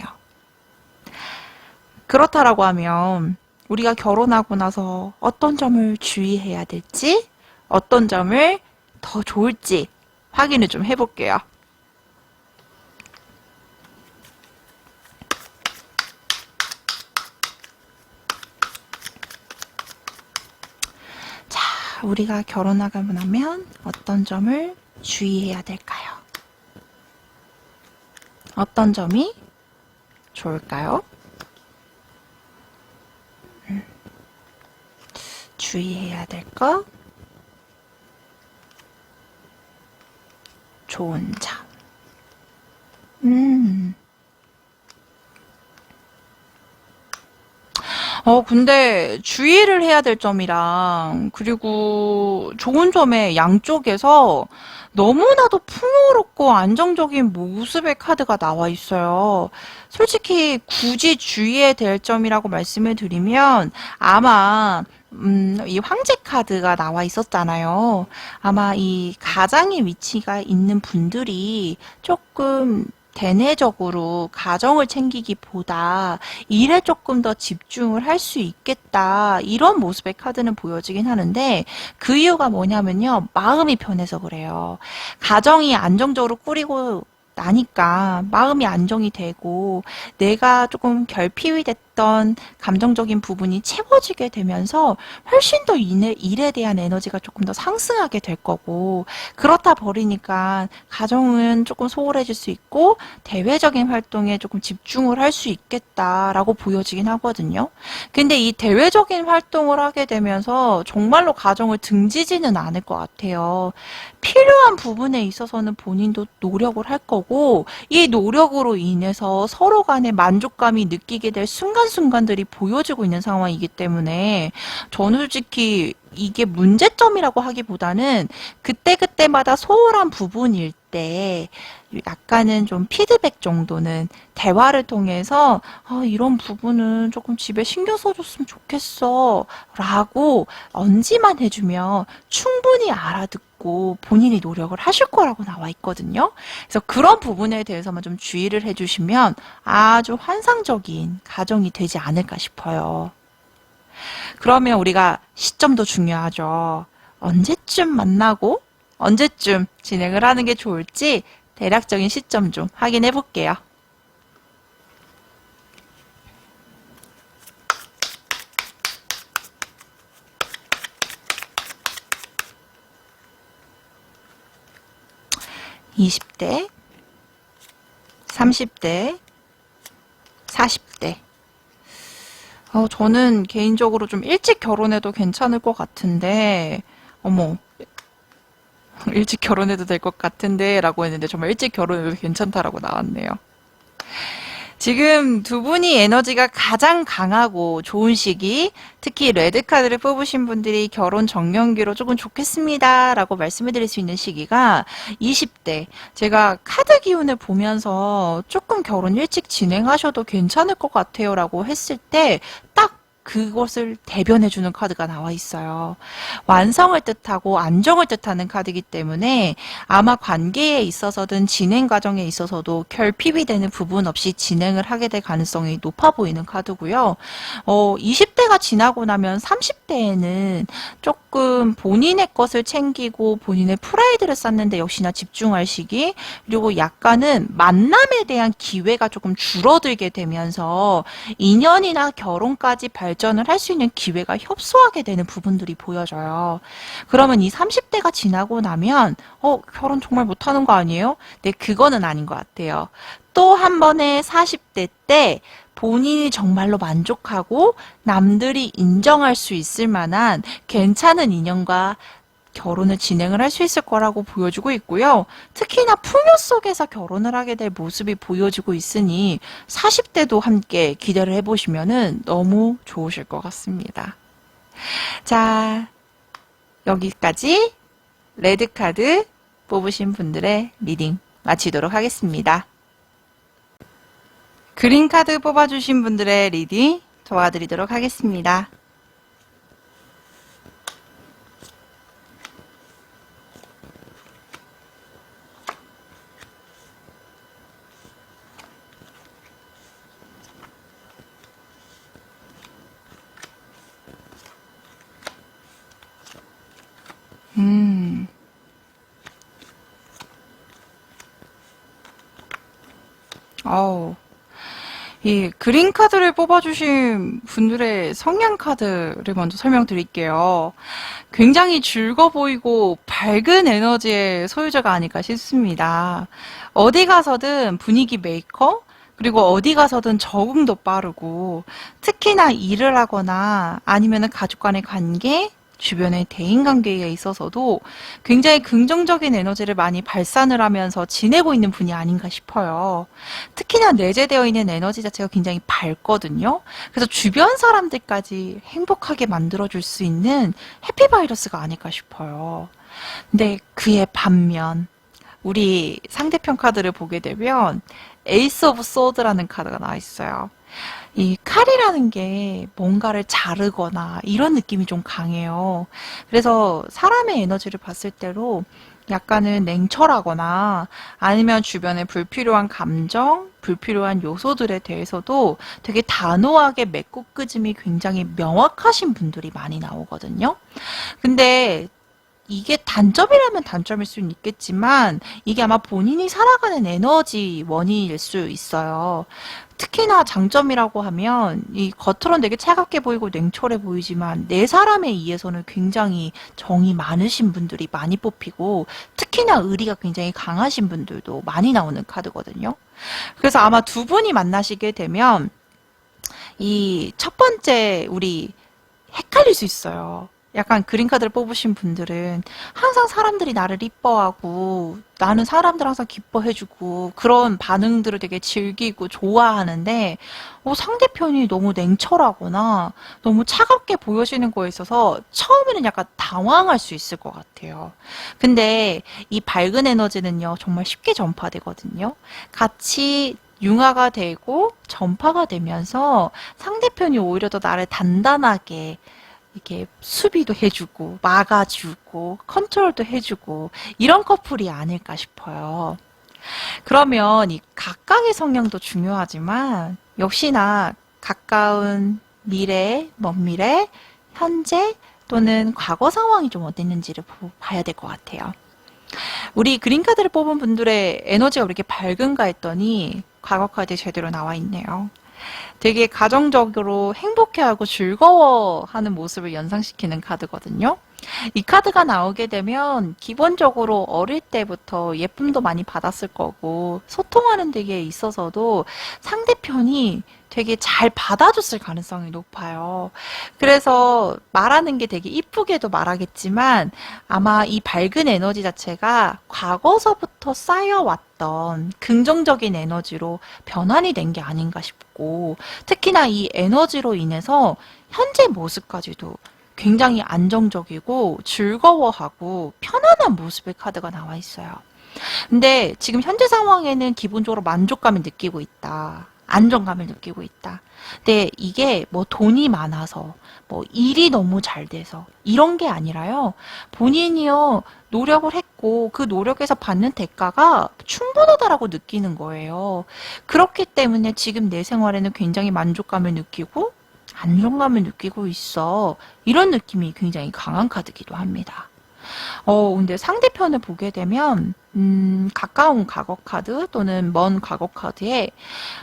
그렇다라고 하면 우리가 결혼하고 나서 어떤 점을 주의해야 될지 어떤 점을 더 좋을지 확인을 좀 해볼게요. 자, 우리가 결혼하고 나면 어떤 점을 주의해야 될까요? 어떤 점이 좋을까요? 주의해야 될 거, 좋은 점. 음. 근데 주의를 해야 될 점이랑, 그리고 좋은 점의 양쪽에서 너무나도 풍요롭고 안정적인 모습의 카드가 나와 있어요. 솔직히 굳이 주의해야 될 점이라고 말씀을 드리면, 아마, 이 황제 카드가 나와 있었잖아요. 아마 이 가장의 위치가 있는 분들이 조금 대내적으로 가정을 챙기기보다 일에 조금 더 집중을 할 수 있겠다. 이런 모습의 카드는 보여지긴 하는데 그 이유가 뭐냐면요. 마음이 편해서 그래요. 가정이 안정적으로 꾸리고 나니까 마음이 안정이 되고 내가 조금 결핍이 됐던 감정적인 부분이 채워지게 되면서 훨씬 더 일에 대한 에너지가 조금 더 상승하게 될 거고 그렇다 버리니까 가정은 조금 소홀해질 수 있고 대외적인 활동에 조금 집중을 할 수 있겠다라고 보여지긴 하거든요. 근데 이 대외적인 활동을 하게 되면서 정말로 가정을 등지지는 않을 것 같아요. 필요한 부분에 있어서는 본인도 노력을 할 거고 이 노력으로 인해서 서로 간의 만족감이 느끼게 될 순간순간들이 보여지고 있는 상황이기 때문에 저는 솔직히 이게 문제점이라고 하기보다는 그때그때마다 소홀한 부분일 때 약간은 좀 피드백 정도는 대화를 통해서 이런 부분은 조금 집에 신경 써줬으면 좋겠어 라고 언지만 해주면 충분히 알아듣고 본인이 노력을 하실 거라고 나와 있거든요. 그래서 그런 부분에 대해서만 좀 주의를 해주시면 아주 환상적인 가정이 되지 않을까 싶어요. 그러면 우리가 시점도 중요하죠. 언제쯤 만나고 언제쯤 진행을 하는 게 좋을지 대략적인 시점 좀 확인해 볼게요. (20대) (30대) (40대) 저는 개인적으로 좀 일찍 결혼해도 괜찮을 것 같은데 어머 일찍 결혼해도 될 것 같은데 라고 했는데 정말 일찍 결혼해도 괜찮다라고 나왔네요. 지금 두 분이 에너지가 가장 강하고 좋은 시기, 특히 레드카드를 뽑으신 분들이 결혼 정년기로 조금 좋겠습니다 라고 말씀을 드릴 수 있는 시기가 20대. 제가 카드 기운을 보면서 조금 결혼 일찍 진행하셔도 괜찮을 것 같아요 라고 했을 때 딱 그것을 대변해주는 카드가 나와 있어요. 완성을 뜻하고 안정을 뜻하는 카드이기 때문에 아마 관계에 있어서든 진행 과정에 있어서도 결핍이 되는 부분 없이 진행을 하게 될 가능성이 높아 보이는 카드고요. 20대가 지나고 나면 30대에는 조금 본인의 것을 챙기고 본인의 프라이드를 쌓는데 역시나 집중할 시기, 그리고 약간은 만남에 대한 기회가 조금 줄어들게 되면서 인연이나 결혼까지 발전을 할 수 있는 기회가 협소하게 되는 부분들이 보여져요. 그러면 이 30대가 지나고 나면 결혼 정말 못하는 거 아니에요? 네, 그거는 아닌 것 같아요. 또 한 번의 40대 때 본인이 정말로 만족하고 남들이 인정할 수 있을 만한 괜찮은 인연과 결혼을 진행을 할 수 있을 거라고 보여주고 있고요. 특히나 풍요 속에서 결혼을 하게 될 모습이 보여지고 있으니 40대도 함께 기대를 해보시면 너무 좋으실 것 같습니다. 자, 여기까지 레드카드 뽑으신 분들의 리딩 마치도록 하겠습니다. 그린카드 뽑아주신 분들의 리딩 도와드리도록 하겠습니다. 음, 어우. 이 그린 카드를 뽑아주신 분들의 성향 카드를 먼저 설명드릴게요. 굉장히 즐거 보이고 밝은 에너지의 소유자가 아닐까 싶습니다. 어디 가서든 분위기 메이커, 그리고 어디 가서든 적응도 빠르고, 특히나 일을 하거나 아니면 가족 간의 관계, 주변의 대인관계에 있어서도 굉장히 긍정적인 에너지를 많이 발산을 하면서 지내고 있는 분이 아닌가 싶어요. 특히나 내재되어 있는 에너지 자체가 굉장히 밝거든요. 그래서 주변 사람들까지 행복하게 만들어줄 수 있는 해피바이러스가 아닐까 싶어요. 근데 그의 반면, 우리 상대편 카드를 보게 되면 에이스 오브 소드라는 카드가 나와 있어요. 이 칼이라는 게 뭔가를 자르거나 이런 느낌이 좀 강해요. 그래서 사람의 에너지를 봤을 때로 약간은 냉철하거나 아니면 주변에 불필요한 감정, 불필요한 요소들에 대해서도 되게 단호하게 메꾸끄짐이 굉장히 명확하신 분들이 많이 나오거든요. 근데 이게 단점이라면 단점일 수는 있겠지만 이게 아마 본인이 살아가는 에너지 원인일 수 있어요. 특히나 장점이라고 하면 이 겉으로는 되게 차갑게 보이고 냉철해 보이지만 내 사람에 의해서는 굉장히 정이 많으신 분들이 많이 뽑히고 특히나 의리가 굉장히 강하신 분들도 많이 나오는 카드거든요. 그래서 아마 두 분이 만나시게 되면 이 첫 번째 우리 헷갈릴 수 있어요. 약간 그린카드를 뽑으신 분들은 항상 사람들이 나를 이뻐하고 나는 사람들 항상 기뻐해주고 그런 반응들을 되게 즐기고 좋아하는데 상대편이 너무 냉철하거나 너무 차갑게 보여지는 거에 있어서 처음에는 약간 당황할 수 있을 것 같아요. 근데 이 밝은 에너지는요 정말 쉽게 전파되거든요. 같이 융화가 되고 전파가 되면서 상대편이 오히려 더 나를 단단하게 이렇게 수비도 해주고 막아주고 컨트롤도 해주고 이런 커플이 아닐까 싶어요. 그러면 이 각각의 성향도 중요하지만 역시나 가까운 미래, 먼 미래, 현재 또는 과거 상황이 좀 어땠는지를 봐야 될 것 같아요. 우리 그린카드를 뽑은 분들의 에너지가 왜 이렇게 밝은가 했더니 과거 카드에 제대로 나와 있네요. 되게 가정적으로 행복해하고 즐거워하는 모습을 연상시키는 카드거든요. 이 카드가 나오게 되면 기본적으로 어릴 때부터 예쁨도 많이 받았을 거고 소통하는 데에 있어서도 상대편이 되게 잘 받아줬을 가능성이 높아요. 그래서 말하는 게 되게 이쁘게도 말하겠지만 아마 이 밝은 에너지 자체가 과거서부터 쌓여왔던 긍정적인 에너지로 변환이 된 게 아닌가 싶고 특히나 이 에너지로 인해서 현재 모습까지도 굉장히 안정적이고 즐거워하고 편안한 모습의 카드가 나와 있어요. 근데 지금 현재 상황에는 기본적으로 만족감을 느끼고 있다. 안정감을 느끼고 있다. 근데 이게 뭐 돈이 많아서 뭐 일이 너무 잘 돼서 이런 게 아니라요. 본인이요 노력을 했고 그 노력에서 받는 대가가 충분하다라고 느끼는 거예요. 그렇기 때문에 지금 내 생활에는 굉장히 만족감을 느끼고 안정감을 느끼고 있어. 이런 느낌이 굉장히 강한 카드기도 합니다. 근데 상대편을 보게 되면, 가까운 과거 카드 또는 먼 과거 카드에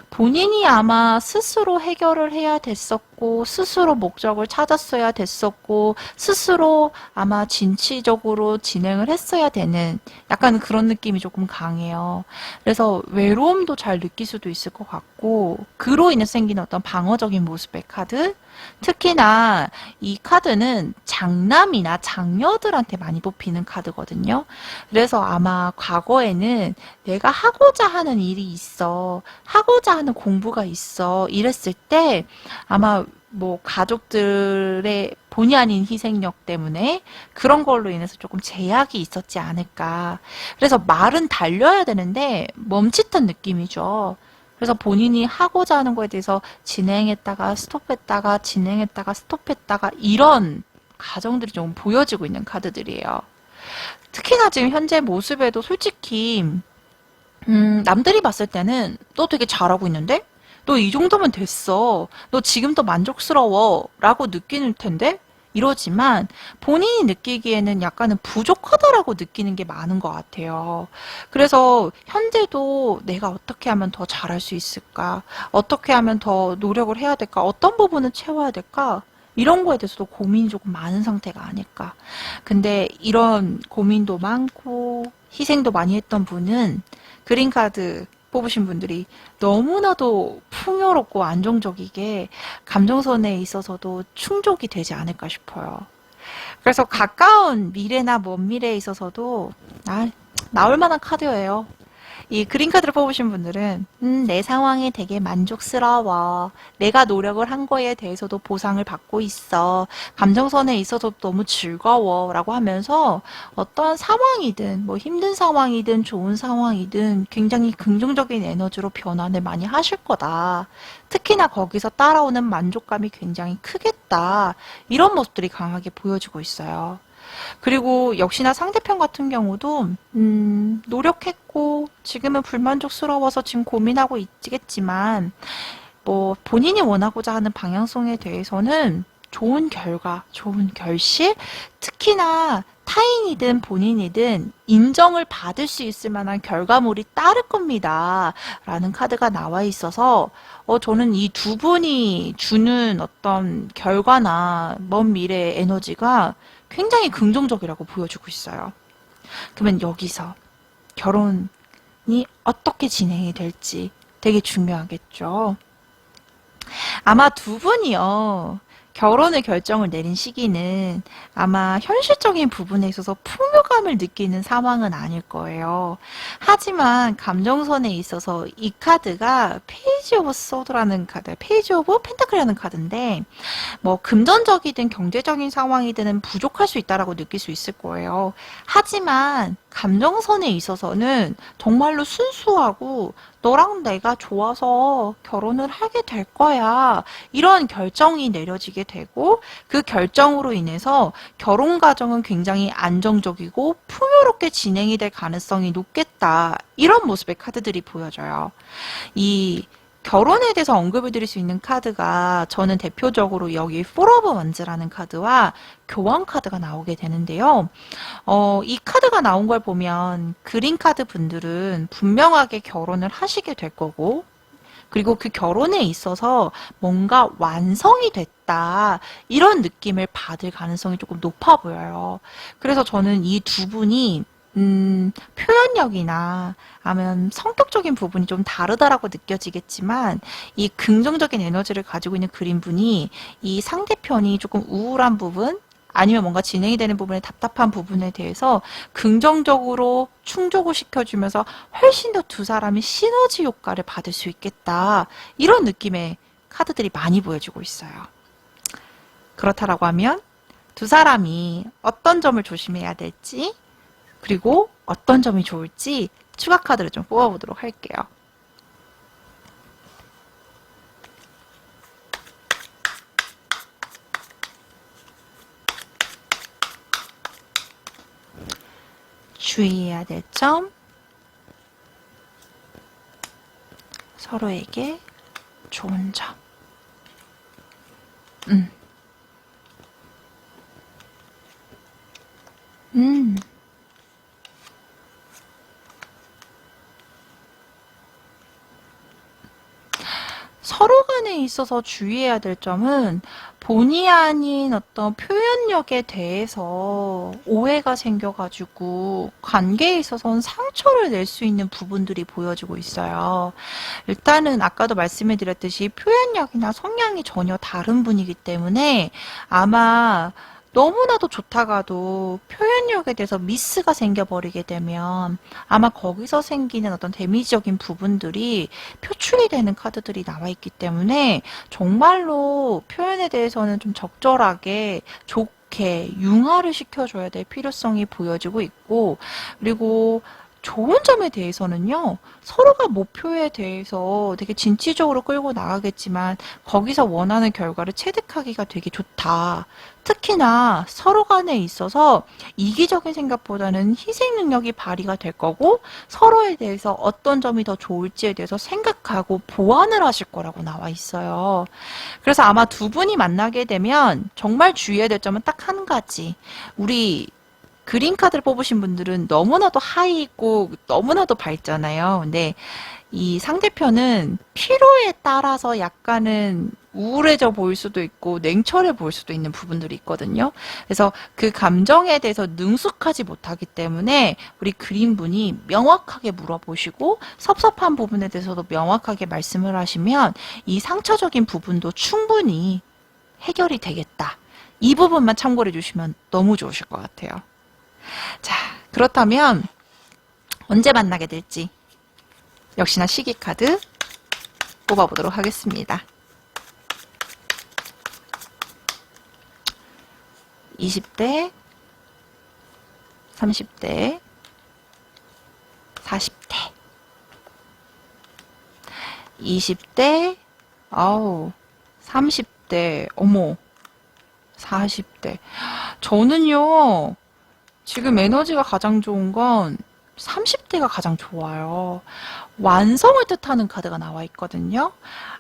본인이 아마 스스로 해결을 해야 됐었고, 스스로 목적을 찾았어야 됐었고, 스스로 아마 진취적으로 진행을 했어야 되는 약간 그런 느낌이 조금 강해요. 그래서 외로움도 잘 느낄 수도 있을 것 같고, 그로 인해 생기는 어떤 방어적인 모습의 카드, 특히나 이 카드는 장남이나 장녀들한테 많이 뽑히는 카드거든요. 그래서 아마 과거에는 내가 하고자 하는 일이 있어, 하고자 하는 공부가 있어, 이랬을 때 아마 뭐 가족들의 본의 아닌 희생력 때문에 그런 걸로 인해서 조금 제약이 있었지 않을까. 그래서 말은 달려야 되는데 멈칫한 느낌이죠. 그래서 본인이 하고자 하는 거에 대해서 진행했다가 스톱했다가 진행했다가 스톱했다가 이런 과정들이 좀 보여지고 있는 카드들이에요. 특히나 지금 현재 모습에도 솔직히 남들이 봤을 때는 너 되게 잘하고 있는데? 너 이 정도면 됐어. 너 지금도 만족스러워. 라고 느끼는 텐데? 이러지만 본인이 느끼기에는 약간은 부족하다라고 느끼는 게 많은 것 같아요. 그래서 현재도 내가 어떻게 하면 더 잘할 수 있을까? 어떻게 하면 더 노력을 해야 될까? 어떤 부분을 채워야 될까? 이런 거에 대해서도 고민이 조금 많은 상태가 아닐까. 근데 이런 고민도 많고 희생도 많이 했던 분은 그린카드 뽑으신 분들이 너무나도 풍요롭고 안정적이게 감정선에 있어서도 충족이 되지 않을까 싶어요. 그래서 가까운 미래나 먼 미래에 있어서도 나올 만한 카드예요. 이 그린카드를 뽑으신 분들은 내 상황이 되게 만족스러워. 내가 노력을 한 거에 대해서도 보상을 받고 있어. 감정선에 있어서 너무 즐거워. 라고 하면서 어떤 상황이든 뭐 힘든 상황이든 좋은 상황이든 굉장히 긍정적인 에너지로 변환을 많이 하실 거다. 특히나 거기서 따라오는 만족감이 굉장히 크겠다. 이런 모습들이 강하게 보여지고 있어요. 그리고 역시나 상대편 같은 경우도 노력했고 지금은 불만족스러워서 지금 고민하고 있겠지만 뭐 본인이 원하고자 하는 방향성에 대해서는 좋은 결과, 좋은 결실, 특히나 타인이든 본인이든 인정을 받을 수 있을 만한 결과물이 따를 겁니다. 라는 카드가 나와 있어서 저는 이 두 분이 주는 어떤 결과나 먼 미래의 에너지가 굉장히 긍정적이라고 보여주고 있어요. 그러면 여기서 결혼이 어떻게 진행이 될지 되게 중요하겠죠. 아마 두 분이요. 결혼을 결정을 내린 시기는 아마 현실적인 부분에 있어서 풍요감을 느끼는 상황은 아닐 거예요. 하지만 감정선에 있어서 이 카드가 페이지 오브 소드라는 카드, 페이지 오브 펜타클이라는 카드인데 뭐 금전적이든 경제적인 상황이든 부족할 수 있다라고 느낄 수 있을 거예요. 하지만 감정선에 있어서는 정말로 순수하고 너랑 내가 좋아서 결혼을 하게 될 거야. 이런 결정이 내려지게 되고 그 결정으로 인해서 결혼 과정은 굉장히 안정적이고 풍요롭게 진행이 될 가능성이 높겠다. 이런 모습의 카드들이 보여져요. 이 결혼에 대해서 언급을 드릴 수 있는 카드가 저는 대표적으로 여기 포 오브 원즈라는 카드와 교환 카드가 나오게 되는데요. 이 카드가 나온 걸 보면 그린 카드 분들은 분명하게 결혼을 하시게 될 거고 그리고 그 결혼에 있어서 뭔가 완성이 됐다. 이런 느낌을 받을 가능성이 조금 높아 보여요. 그래서 저는 이 두 분이 표현력이나 아니면 성격적인 부분이 좀 다르다라고 느껴지겠지만 이 긍정적인 에너지를 가지고 있는 그린분이 이 상대편이 조금 우울한 부분 아니면 뭔가 진행이 되는 부분에 답답한 부분에 대해서 긍정적으로 충족을 시켜주면서 훨씬 더 두 사람이 시너지 효과를 받을 수 있겠다. 이런 느낌의 카드들이 많이 보여지고 있어요. 그렇다라고 하면 두 사람이 어떤 점을 조심해야 될지 그리고 어떤 점이 좋을지 추가 카드를 좀 뽑아보도록 할게요. 주의해야 될 점, 서로에게 좋은 점. 음. 서로 간에 있어서 주의해야 될 점은 본의 아닌 어떤 표현력에 대해서 오해가 생겨가지고 관계에 있어서는 상처를 낼 수 있는 부분들이 보여지고 있어요. 일단은 아까도 말씀해 드렸듯이 표현력이나 성향이 전혀 다른 분이기 때문에 아마 너무나도 좋다가도 표현력에 대해서 미스가 생겨버리게 되면 아마 거기서 생기는 어떤 데미지적인 부분들이 표출이 되는 카드들이 나와 있기 때문에 정말로 표현에 대해서는 좀 적절하게 좋게 융화를 시켜줘야 될 필요성이 보여지고 있고 그리고 좋은 점에 대해서는요, 서로가 목표에 대해서 되게 진취적으로 끌고 나가겠지만, 거기서 원하는 결과를 체득하기가 되게 좋다. 특히나 서로 간에 있어서 이기적인 생각보다는 희생 능력이 발휘가 될 거고, 서로에 대해서 어떤 점이 더 좋을지에 대해서 생각하고 보완을 하실 거라고 나와 있어요. 그래서 아마 두 분이 만나게 되면 정말 주의해야 될 점은 딱 한 가지. 우리 그린 카드를 뽑으신 분들은 너무나도 하이 있고 너무나도 밝잖아요. 근데 이 상대편은 필요에 따라서 약간은 우울해져 보일 수도 있고 냉철해 보일 수도 있는 부분들이 있거든요. 그래서 그 감정에 대해서 능숙하지 못하기 때문에 우리 그린분이 명확하게 물어보시고 섭섭한 부분에 대해서도 명확하게 말씀을 하시면 이 상처적인 부분도 충분히 해결이 되겠다. 이 부분만 참고해 주시면 너무 좋으실 것 같아요. 자, 그렇다면 언제 만나게 될지 역시나 시기 카드 뽑아보도록 하겠습니다. 20대, 30대, 40대, 20대, 아우, 30대, 어머, 40대. 저는요, 지금 에너지가 가장 좋은 건 30대가 가장 좋아요. 완성을 뜻하는 카드가 나와 있거든요.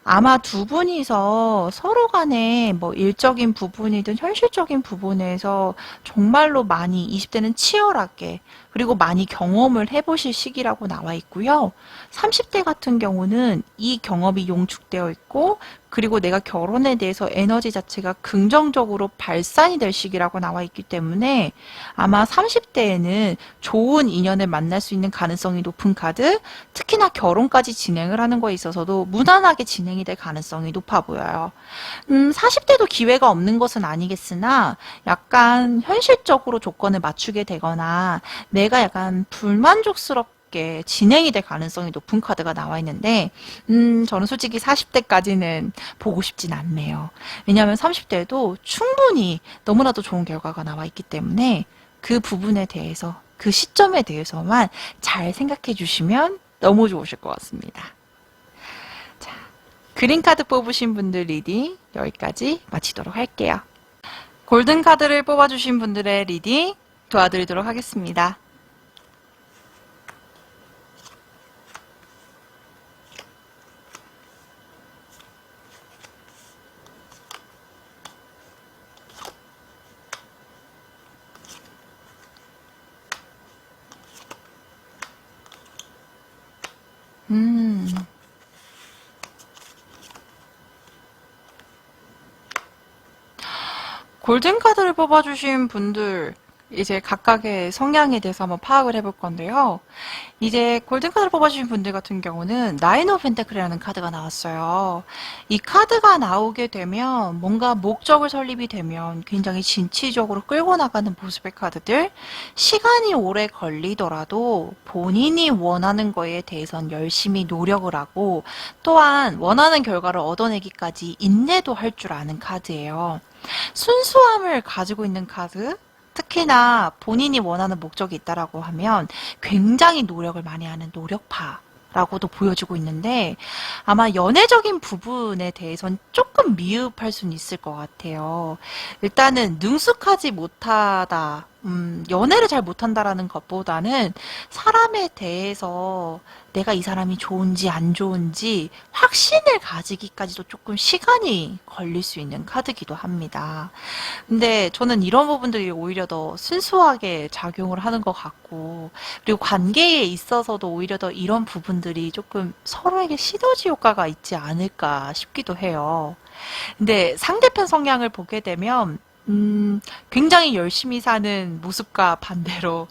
아마 두 분이서 서로 간에 뭐 일적인 부분이든 현실적인 부분에서 정말로 많이 20대는 치열하게 그리고 많이 경험을 해보실 시기라고 나와 있고요. 30대 같은 경우는 이 경험이 용축되어 있고 그리고 내가 결혼에 대해서 에너지 자체가 긍정적으로 발산이 될 시기라고 나와 있기 때문에 아마 30대에는 좋은 인연을 만날 수 있는 가능성이 높은 카드, 특히나 결혼까지 진행을 하는 거에 있어서도 무난하게 진행이 될 가능성이 높아 보여요. 40대도 기회가 없는 것은 아니겠으나 약간 현실적으로 조건을 맞추게 되거나 내가 약간 불만족스럽게 진행이 될 가능성이 높은 카드가 나와 있는데 저는 솔직히 40대까지는 보고 싶진 않네요. 왜냐하면 30대도 충분히 너무나도 좋은 결과가 나와 있기 때문에 그 부분에 대해서 그 시점에 대해서만 잘 생각해 주시면 너무 좋으실 것 같습니다. 자, 그린카드 뽑으신 분들 리딩 여기까지 마치도록 할게요. 골든카드를 뽑아주신 분들의 리딩 도와드리도록 하겠습니다. 골든카드를 뽑아주신 분들 이제 각각의 성향에 대해서 한번 파악을 해볼 건데요. 이제 골든카드를 뽑아주신 분들 같은 경우는 나인 오브 펜타클이라는 카드가 나왔어요. 이 카드가 나오게 되면 뭔가 목적을 설립이 되면 굉장히 진취적으로 끌고 나가는 모습의 카드들, 시간이 오래 걸리더라도 본인이 원하는 거에 대해선 열심히 노력을 하고 또한 원하는 결과를 얻어내기까지 인내도 할 줄 아는 카드예요. 순수함을 가지고 있는 카드, 특히나 본인이 원하는 목적이 있다라고 하면 굉장히 노력을 많이 하는 노력파라고도 보여지고 있는데 아마 연애적인 부분에 대해선 조금 미흡할 수는 있을 것 같아요. 일단은 능숙하지 못하다, 연애를 잘 못한다라는 것보다는 사람에 대해서 내가 이 사람이 좋은지 안 좋은지 확신을 가지기까지도 조금 시간이 걸릴 수 있는 카드기도 합니다. 근데 저는 이런 부분들이 오히려 더 순수하게 작용을 하는 것 같고, 그리고 관계에 있어서도 오히려 더 이런 부분들이 조금 서로에게 시너지 효과가 있지 않을까 싶기도 해요. 근데 상대편 성향을 보게 되면, 굉장히 열심히 사는 모습과 반대로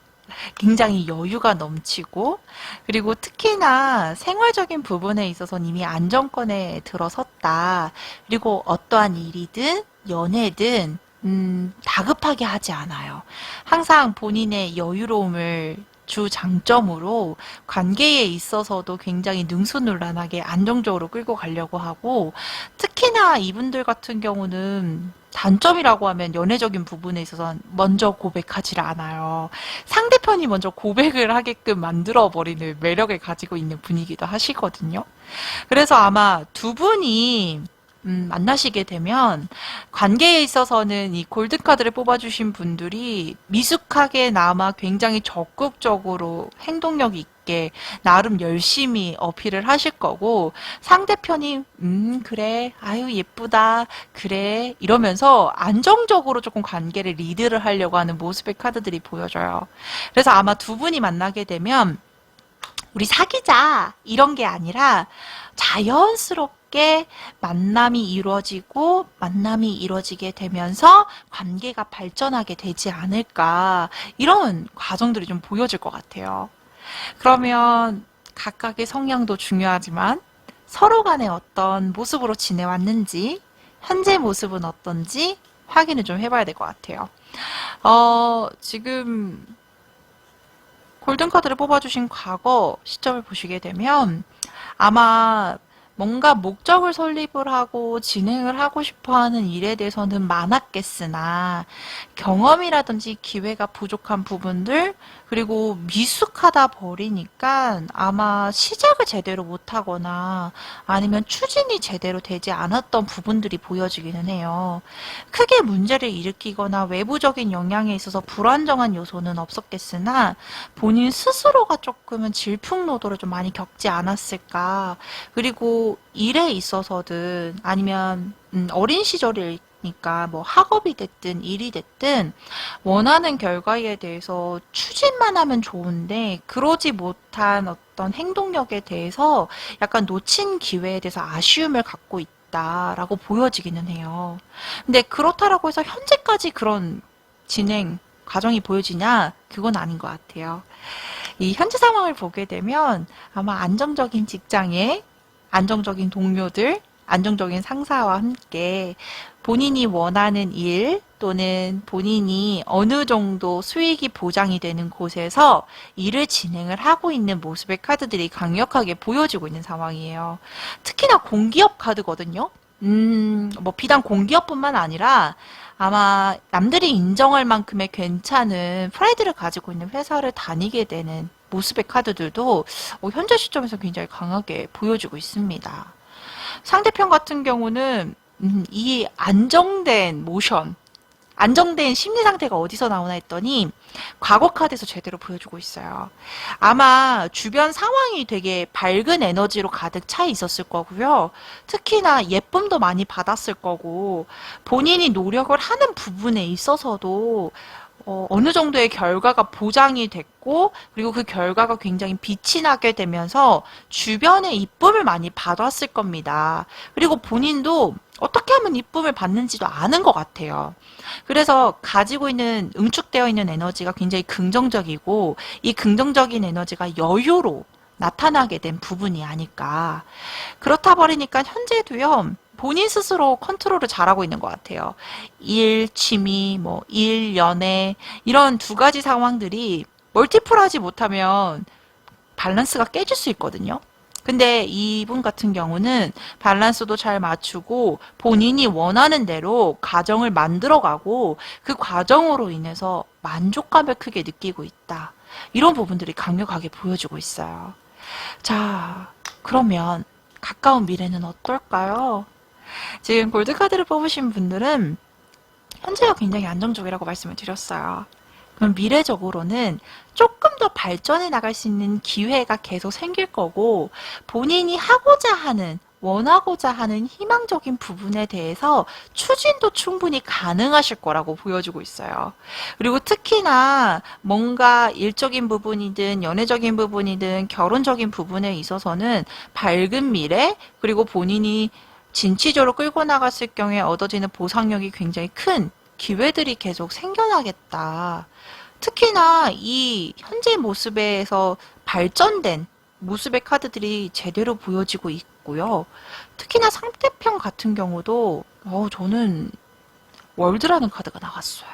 굉장히 여유가 넘치고 그리고 특히나 생활적인 부분에 있어서는 이미 안정권에 들어섰다. 그리고 어떠한 일이든 연애든 다급하게 하지 않아요. 항상 본인의 여유로움을 주 장점으로 관계에 있어서도 굉장히 능수능란하게 안정적으로 끌고 가려고 하고, 특히나 이분들 같은 경우는 단점이라고 하면 연애적인 부분에 있어서 먼저 고백하지를 않아요. 상대편이 먼저 고백을 하게끔 만들어버리는 매력을 가지고 있는 분이기도 하시거든요. 그래서 아마 두 분이 만나시게 되면 관계에 있어서는 이 골드카드를 뽑아주신 분들이 미숙하게나마 굉장히 적극적으로 행동력 있게 나름 열심히 어필을 하실 거고, 상대편이 그래, 아유 예쁘다, 그래 이러면서 안정적으로 조금 관계를 리드를 하려고 하는 모습의 카드들이 보여져요. 그래서 아마 두 분이 만나게 되면 우리 사귀자 이런 게 아니라 자연스럽게 만남이 이루어지게 되면서 관계가 발전하게 되지 않을까, 이런 과정들이 좀 보여질 것 같아요. 그러면 각각의 성향도 중요하지만 서로 간에 어떤 모습으로 지내왔는지, 현재 모습은 어떤지 확인을 좀 해봐야 될 것 같아요. 지금 골든카드를 뽑아주신 과거 시점을 보시게 되면 아마 뭔가 목적을 설립을 하고 진행을 하고 싶어 하는 일에 대해서는 많았겠으나 경험이라든지 기회가 부족한 부분들, 그리고 미숙하다 버리니까 아마 시작을 제대로 못하거나 아니면 추진이 제대로 되지 않았던 부분들이 보여지기는 해요. 크게 문제를 일으키거나 외부적인 영향에 있어서 불안정한 요소는 없었겠으나 본인 스스로가 조금은 질풍노도를 좀 많이 겪지 않았을까. 그리고 일에 있어서든 아니면 어린 시절이니까 뭐 학업이 됐든 일이 됐든 원하는 결과에 대해서 추진만 하면 좋은데 그러지 못한 어떤 행동력에 대해서 약간 놓친 기회에 대해서 아쉬움을 갖고 있다라고 보여지기는 해요. 근데 그렇다라고 해서 현재까지 그런 진행 과정이 보여지냐? 그건 아닌 것 같아요. 이 현재 상황을 보게 되면 아마 안정적인 직장에 안정적인 동료들, 안정적인 상사와 함께 본인이 원하는 일 또는 본인이 어느 정도 수익이 보장이 되는 곳에서 일을 진행을 하고 있는 모습의 카드들이 강력하게 보여지고 있는 상황이에요. 특히나 공기업 카드거든요. 뭐 비단 공기업뿐만 아니라 아마 남들이 인정할 만큼의 괜찮은 프라이드를 가지고 있는 회사를 다니게 되는 모습의 카드들도 현재 시점에서 굉장히 강하게 보여주고 있습니다. 상대편 같은 경우는 이 안정된 모션, 안정된 심리 상태가 어디서 나오나 했더니 과거 카드에서 제대로 보여주고 있어요. 아마 주변 상황이 되게 밝은 에너지로 가득 차 있었을 거고요. 특히나 예쁨도 많이 받았을 거고 본인이 노력을 하는 부분에 있어서도 어느 정도의 결과가 보장이 됐고, 그리고 그 결과가 굉장히 빛이 나게 되면서 주변의 이쁨을 많이 받았을 겁니다. 그리고 본인도 어떻게 하면 이쁨을 받는지도 아는 것 같아요. 그래서 가지고 있는, 응축되어 있는 에너지가 굉장히 긍정적이고, 이 긍정적인 에너지가 여유로 나타나게 된 부분이 아닐까. 그렇다 버리니까 현재도요, 본인 스스로 컨트롤을 잘하고 있는 것 같아요. 일, 취미, 뭐, 일, 연애, 이런 두 가지 상황들이 멀티플하지 못하면 밸런스가 깨질 수 있거든요. 근데 이분 같은 경우는 밸런스도 잘 맞추고 본인이 원하는 대로 가정을 만들어가고 그 과정으로 인해서 만족감을 크게 느끼고 있다. 이런 부분들이 강력하게 보여주고 있어요. 자, 그러면 가까운 미래는 어떨까요? 지금 골드카드를 뽑으신 분들은 현재가 굉장히 안정적이라고 말씀을 드렸어요. 그럼 미래적으로는 조금 더 발전해 나갈 수 있는 기회가 계속 생길 거고, 본인이 하고자 하는, 원하고자 하는 희망적인 부분에 대해서 추진도 충분히 가능하실 거라고 보여주고 있어요. 그리고 특히나 뭔가 일적인 부분이든 연애적인 부분이든 결혼적인 부분에 있어서는 밝은 미래, 그리고 본인이 진취적으로 끌고 나갔을 경우에 얻어지는 보상력이 굉장히 큰 기회들이 계속 생겨나겠다. 특히나 이 현재 모습에서 발전된 모습의 카드들이 제대로 보여지고 있고요. 특히나 상대편 같은 경우도 저는 월드라는 카드가 나왔어요.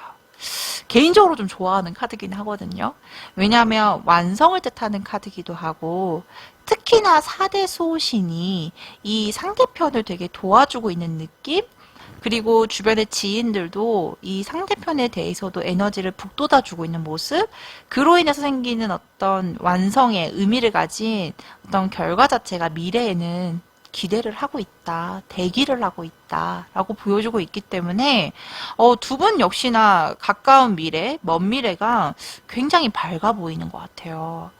개인적으로 좀 좋아하는 카드긴 하거든요. 왜냐하면 완성을 뜻하는 카드기도 하고 특히나 4대 수호신이 이 상대편을 되게 도와주고 있는 느낌? 그리고 주변의 지인들도 이 상대편에 대해서도 에너지를 북돋아주고 있는 모습, 그로 인해서 생기는 어떤 완성의 의미를 가진 어떤 결과 자체가 미래에는 기대를 하고 있다, 대기를 하고 있다, 라고 보여주고 있기 때문에, 두 분 역시나 가까운 미래, 먼 미래가 굉장히 밝아 보이는 것 같아요.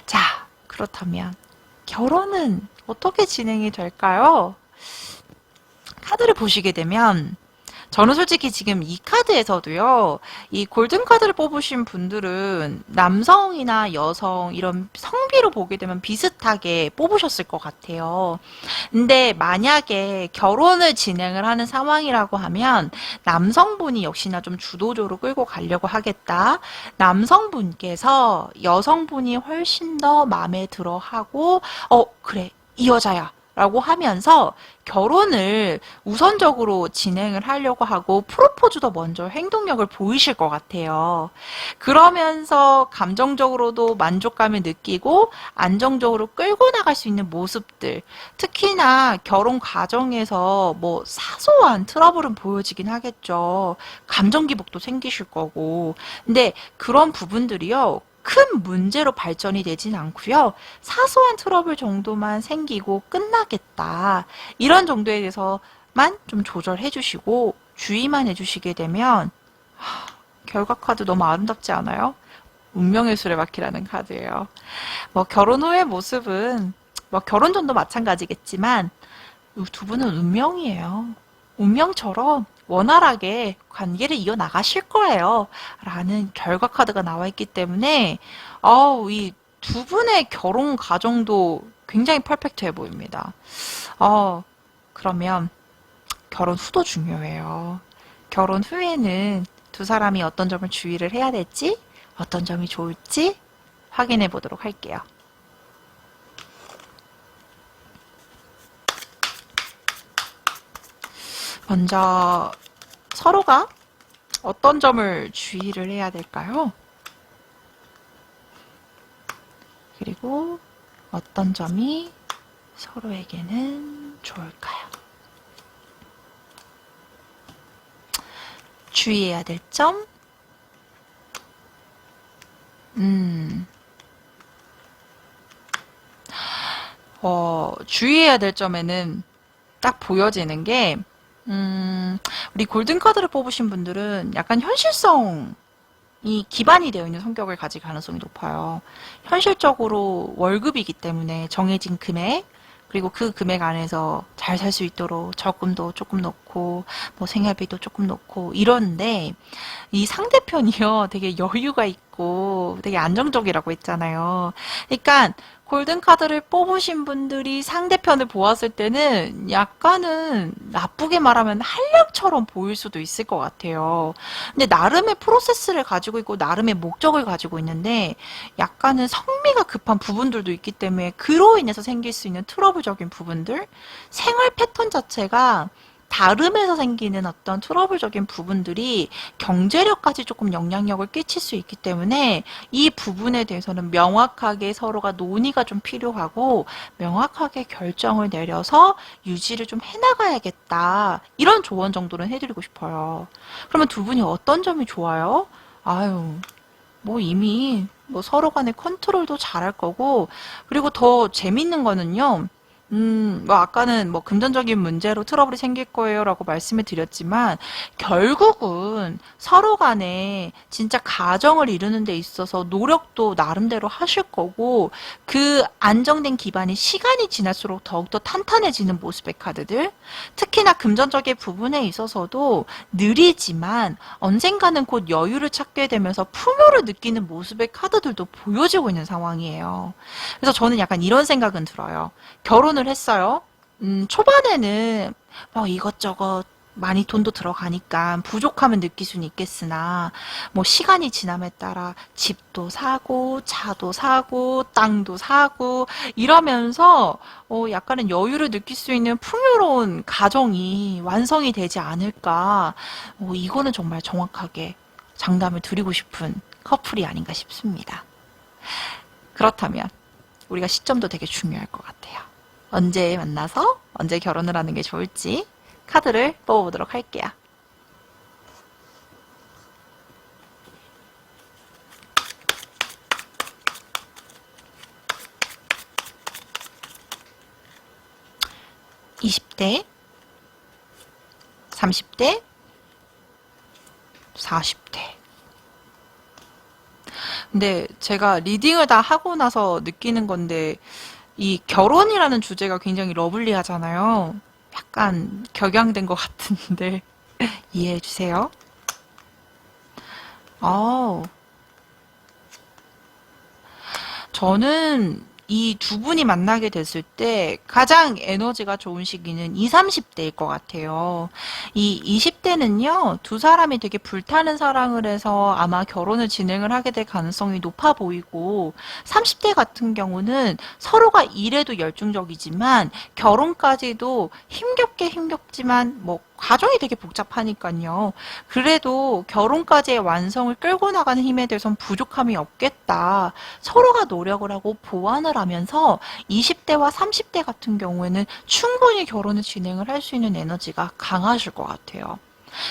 자, 그렇다면, 결혼은 어떻게 진행이 될까요? 카드를 보시게 되면 저는 솔직히 지금 이 카드에서도요, 이 골든 카드를 뽑으신 분들은 남성이나 여성 이런 성비로 보게 되면 비슷하게 뽑으셨을 것 같아요. 근데 만약에 결혼을 진행을 하는 상황이라고 하면 남성분이 역시나 좀 주도적으로 끌고 가려고 하겠다. 남성분께서 여성분이 훨씬 더 마음에 들어 하고, 그래, 이 여자야. 라고 하면서 결혼을 우선적으로 진행을 하려고 하고 프로포즈도 먼저 행동력을 보이실 것 같아요. 그러면서 감정적으로도 만족감을 느끼고 안정적으로 끌고 나갈 수 있는 모습들, 특히나 결혼 과정에서 뭐 사소한 트러블은 보여지긴 하겠죠. 감정 기복도 생기실 거고. 근데 그런 부분들이요. 큰 문제로 발전이 되진 않고요. 사소한 트러블 정도만 생기고 끝나겠다. 이런 정도에 대해서만 좀 조절해 주시고 주의만 해주시게 되면 결과 카드 너무 아름답지 않아요? 운명의 수레바퀴라는 카드예요. 뭐 결혼 후의 모습은 뭐 결혼 전도 마찬가지겠지만 이 두 분은 운명이에요. 운명처럼 원활하게 관계를 이어나가실 거예요. 라는 결과 카드가 나와 있기 때문에, 이 두 분의 결혼 과정도 굉장히 퍼펙트해 보입니다. 그러면 결혼 후도 중요해요. 결혼 후에는 두 사람이 어떤 점을 주의를 해야 될지, 어떤 점이 좋을지 확인해 보도록 할게요. 먼저 서로가 어떤 점을 주의를 해야 될까요? 그리고 어떤 점이 서로에게는 좋을까요? 주의해야 될 점? 주의해야 될 점에는 딱 보여지는 게, 우리 골든카드를 뽑으신 분들은 약간 현실성이 기반이 되어 있는 성격을 가질 가능성이 높아요. 현실적으로 월급이기 때문에 정해진 금액, 그리고 그 금액 안에서 잘 살 수 있도록 적금도 조금 넣고, 뭐 생활비도 조금 넣고, 이러는데, 이 상대편이요, 되게 여유가 있고, 되게 안정적이라고 했잖아요. 그러니까, 골든카드를 뽑으신 분들이 상대편을 보았을 때는 약간은 나쁘게 말하면 한량처럼 보일 수도 있을 것 같아요. 근데 나름의 프로세스를 가지고 있고 나름의 목적을 가지고 있는데 약간은 성미가 급한 부분들도 있기 때문에 그로 인해서 생길 수 있는 트러블적인 부분들, 생활 패턴 자체가 다름에서 생기는 어떤 트러블적인 부분들이 경제력까지 조금 영향력을 끼칠 수 있기 때문에 이 부분에 대해서는 명확하게 서로가 논의가 좀 필요하고 명확하게 결정을 내려서 유지를 좀 해나가야겠다. 이런 조언 정도는 해드리고 싶어요. 그러면 두 분이 어떤 점이 좋아요? 아유, 뭐 이미 뭐 서로 간의 컨트롤도 잘할 거고, 그리고 더 재밌는 거는요. 뭐 아까는 뭐 금전적인 문제로 트러블이 생길 거예요라고 말씀을 드렸지만 결국은 서로 간에 진짜 가정을 이루는 데 있어서 노력도 나름대로 하실 거고 그 안정된 기반이 시간이 지날수록 더욱더 탄탄해지는 모습의 카드들, 특히나 금전적인 부분에 있어서도 느리지만 언젠가는 곧 여유를 찾게 되면서 풍요를 느끼는 모습의 카드들도 보여지고 있는 상황이에요. 그래서 저는 약간 이런 생각은 들어요. 결혼을 했어요. 초반에는 뭐 이것저것 많이 돈도 들어가니까 부족함은 느낄 수는 있겠으나 뭐 시간이 지남에 따라 집도 사고 차도 사고 땅도 사고 이러면서 약간은 여유를 느낄 수 있는 풍요로운 가정이 완성이 되지 않을까. 이거는 정말 정확하게 장담을 드리고 싶은 커플이 아닌가 싶습니다. 그렇다면 우리가 시점도 되게 중요할 것 같아요. 언제 만나서 언제 결혼을 하는 게 좋을지 카드를 뽑아보도록 할게요. (20대) (30대) (40대) 근데 제가 리딩을 다 하고 나서 느끼는 건데 이 결혼이라는 주제가 굉장히 러블리하잖아요. 약간 격양된 것 같은데 이해해 주세요. 어, 저는 이 두 분이 만나게 됐을 때 가장 에너지가 좋은 시기는 20, 30대일 것 같아요. 이 20대는요, 두 사람이 되게 불타는 사랑을 해서 아마 결혼을 진행을 하게 될 가능성이 높아 보이고, 30대 같은 경우는 서로가 일에도 열중적이지만 결혼까지도 힘겹지만 뭐 과정이 되게 복잡하니까요. 그래도 결혼까지의 완성을 끌고 나가는 힘에 대해서는 부족함이 없겠다. 서로가 노력을 하고 보완을 하면서 20대와 30대 같은 경우에는 충분히 결혼을 진행을 할 수 있는 에너지가 강하실 것 같아요.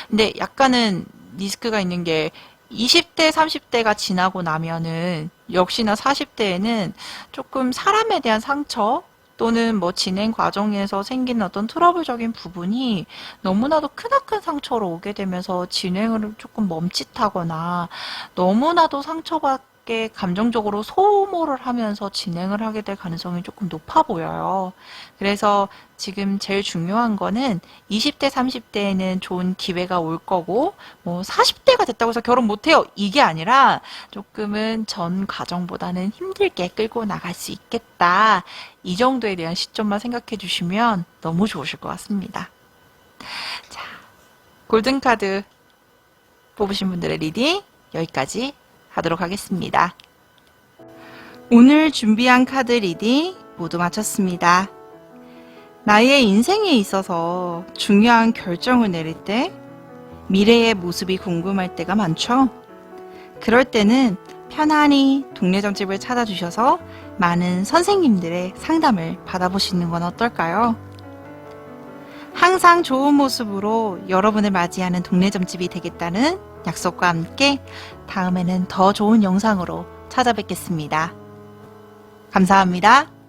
근데 약간은 리스크가 있는 게 20대, 30대가 지나고 나면은 역시나 40대에는 조금 사람에 대한 상처 또는 뭐 진행 과정에서 생기는 어떤 트러블적인 부분이 너무나도 크나큰 상처로 오게 되면서 진행을 조금 멈칫하거나 너무나도 상처받게 감정적으로 소모를 하면서 진행을 하게 될 가능성이 조금 높아 보여요. 그래서 지금 제일 중요한 거는 20대, 30대에는 좋은 기회가 올 거고, 뭐 40대가 됐다고 해서 결혼 못해요. 이게 아니라 조금은 전 과정보다는 힘들게 끌고 나갈 수 있겠다. 이 정도에 대한 시점만 생각해 주시면 너무 좋으실 것 같습니다. 자, 골든카드 뽑으신 분들의 리딩 여기까지 하도록 하겠습니다. 오늘 준비한 카드 리딩 모두 마쳤습니다. 나의 인생에 있어서 중요한 결정을 내릴 때 미래의 모습이 궁금할 때가 많죠. 그럴 때는 편안히 동네 점집을 찾아주셔서 많은 선생님들의 상담을 받아보시는 건 어떨까요? 항상 좋은 모습으로 여러분을 맞이하는 동네 점집이 되겠다는 약속과 함께 다음에는 더 좋은 영상으로 찾아뵙겠습니다. 감사합니다.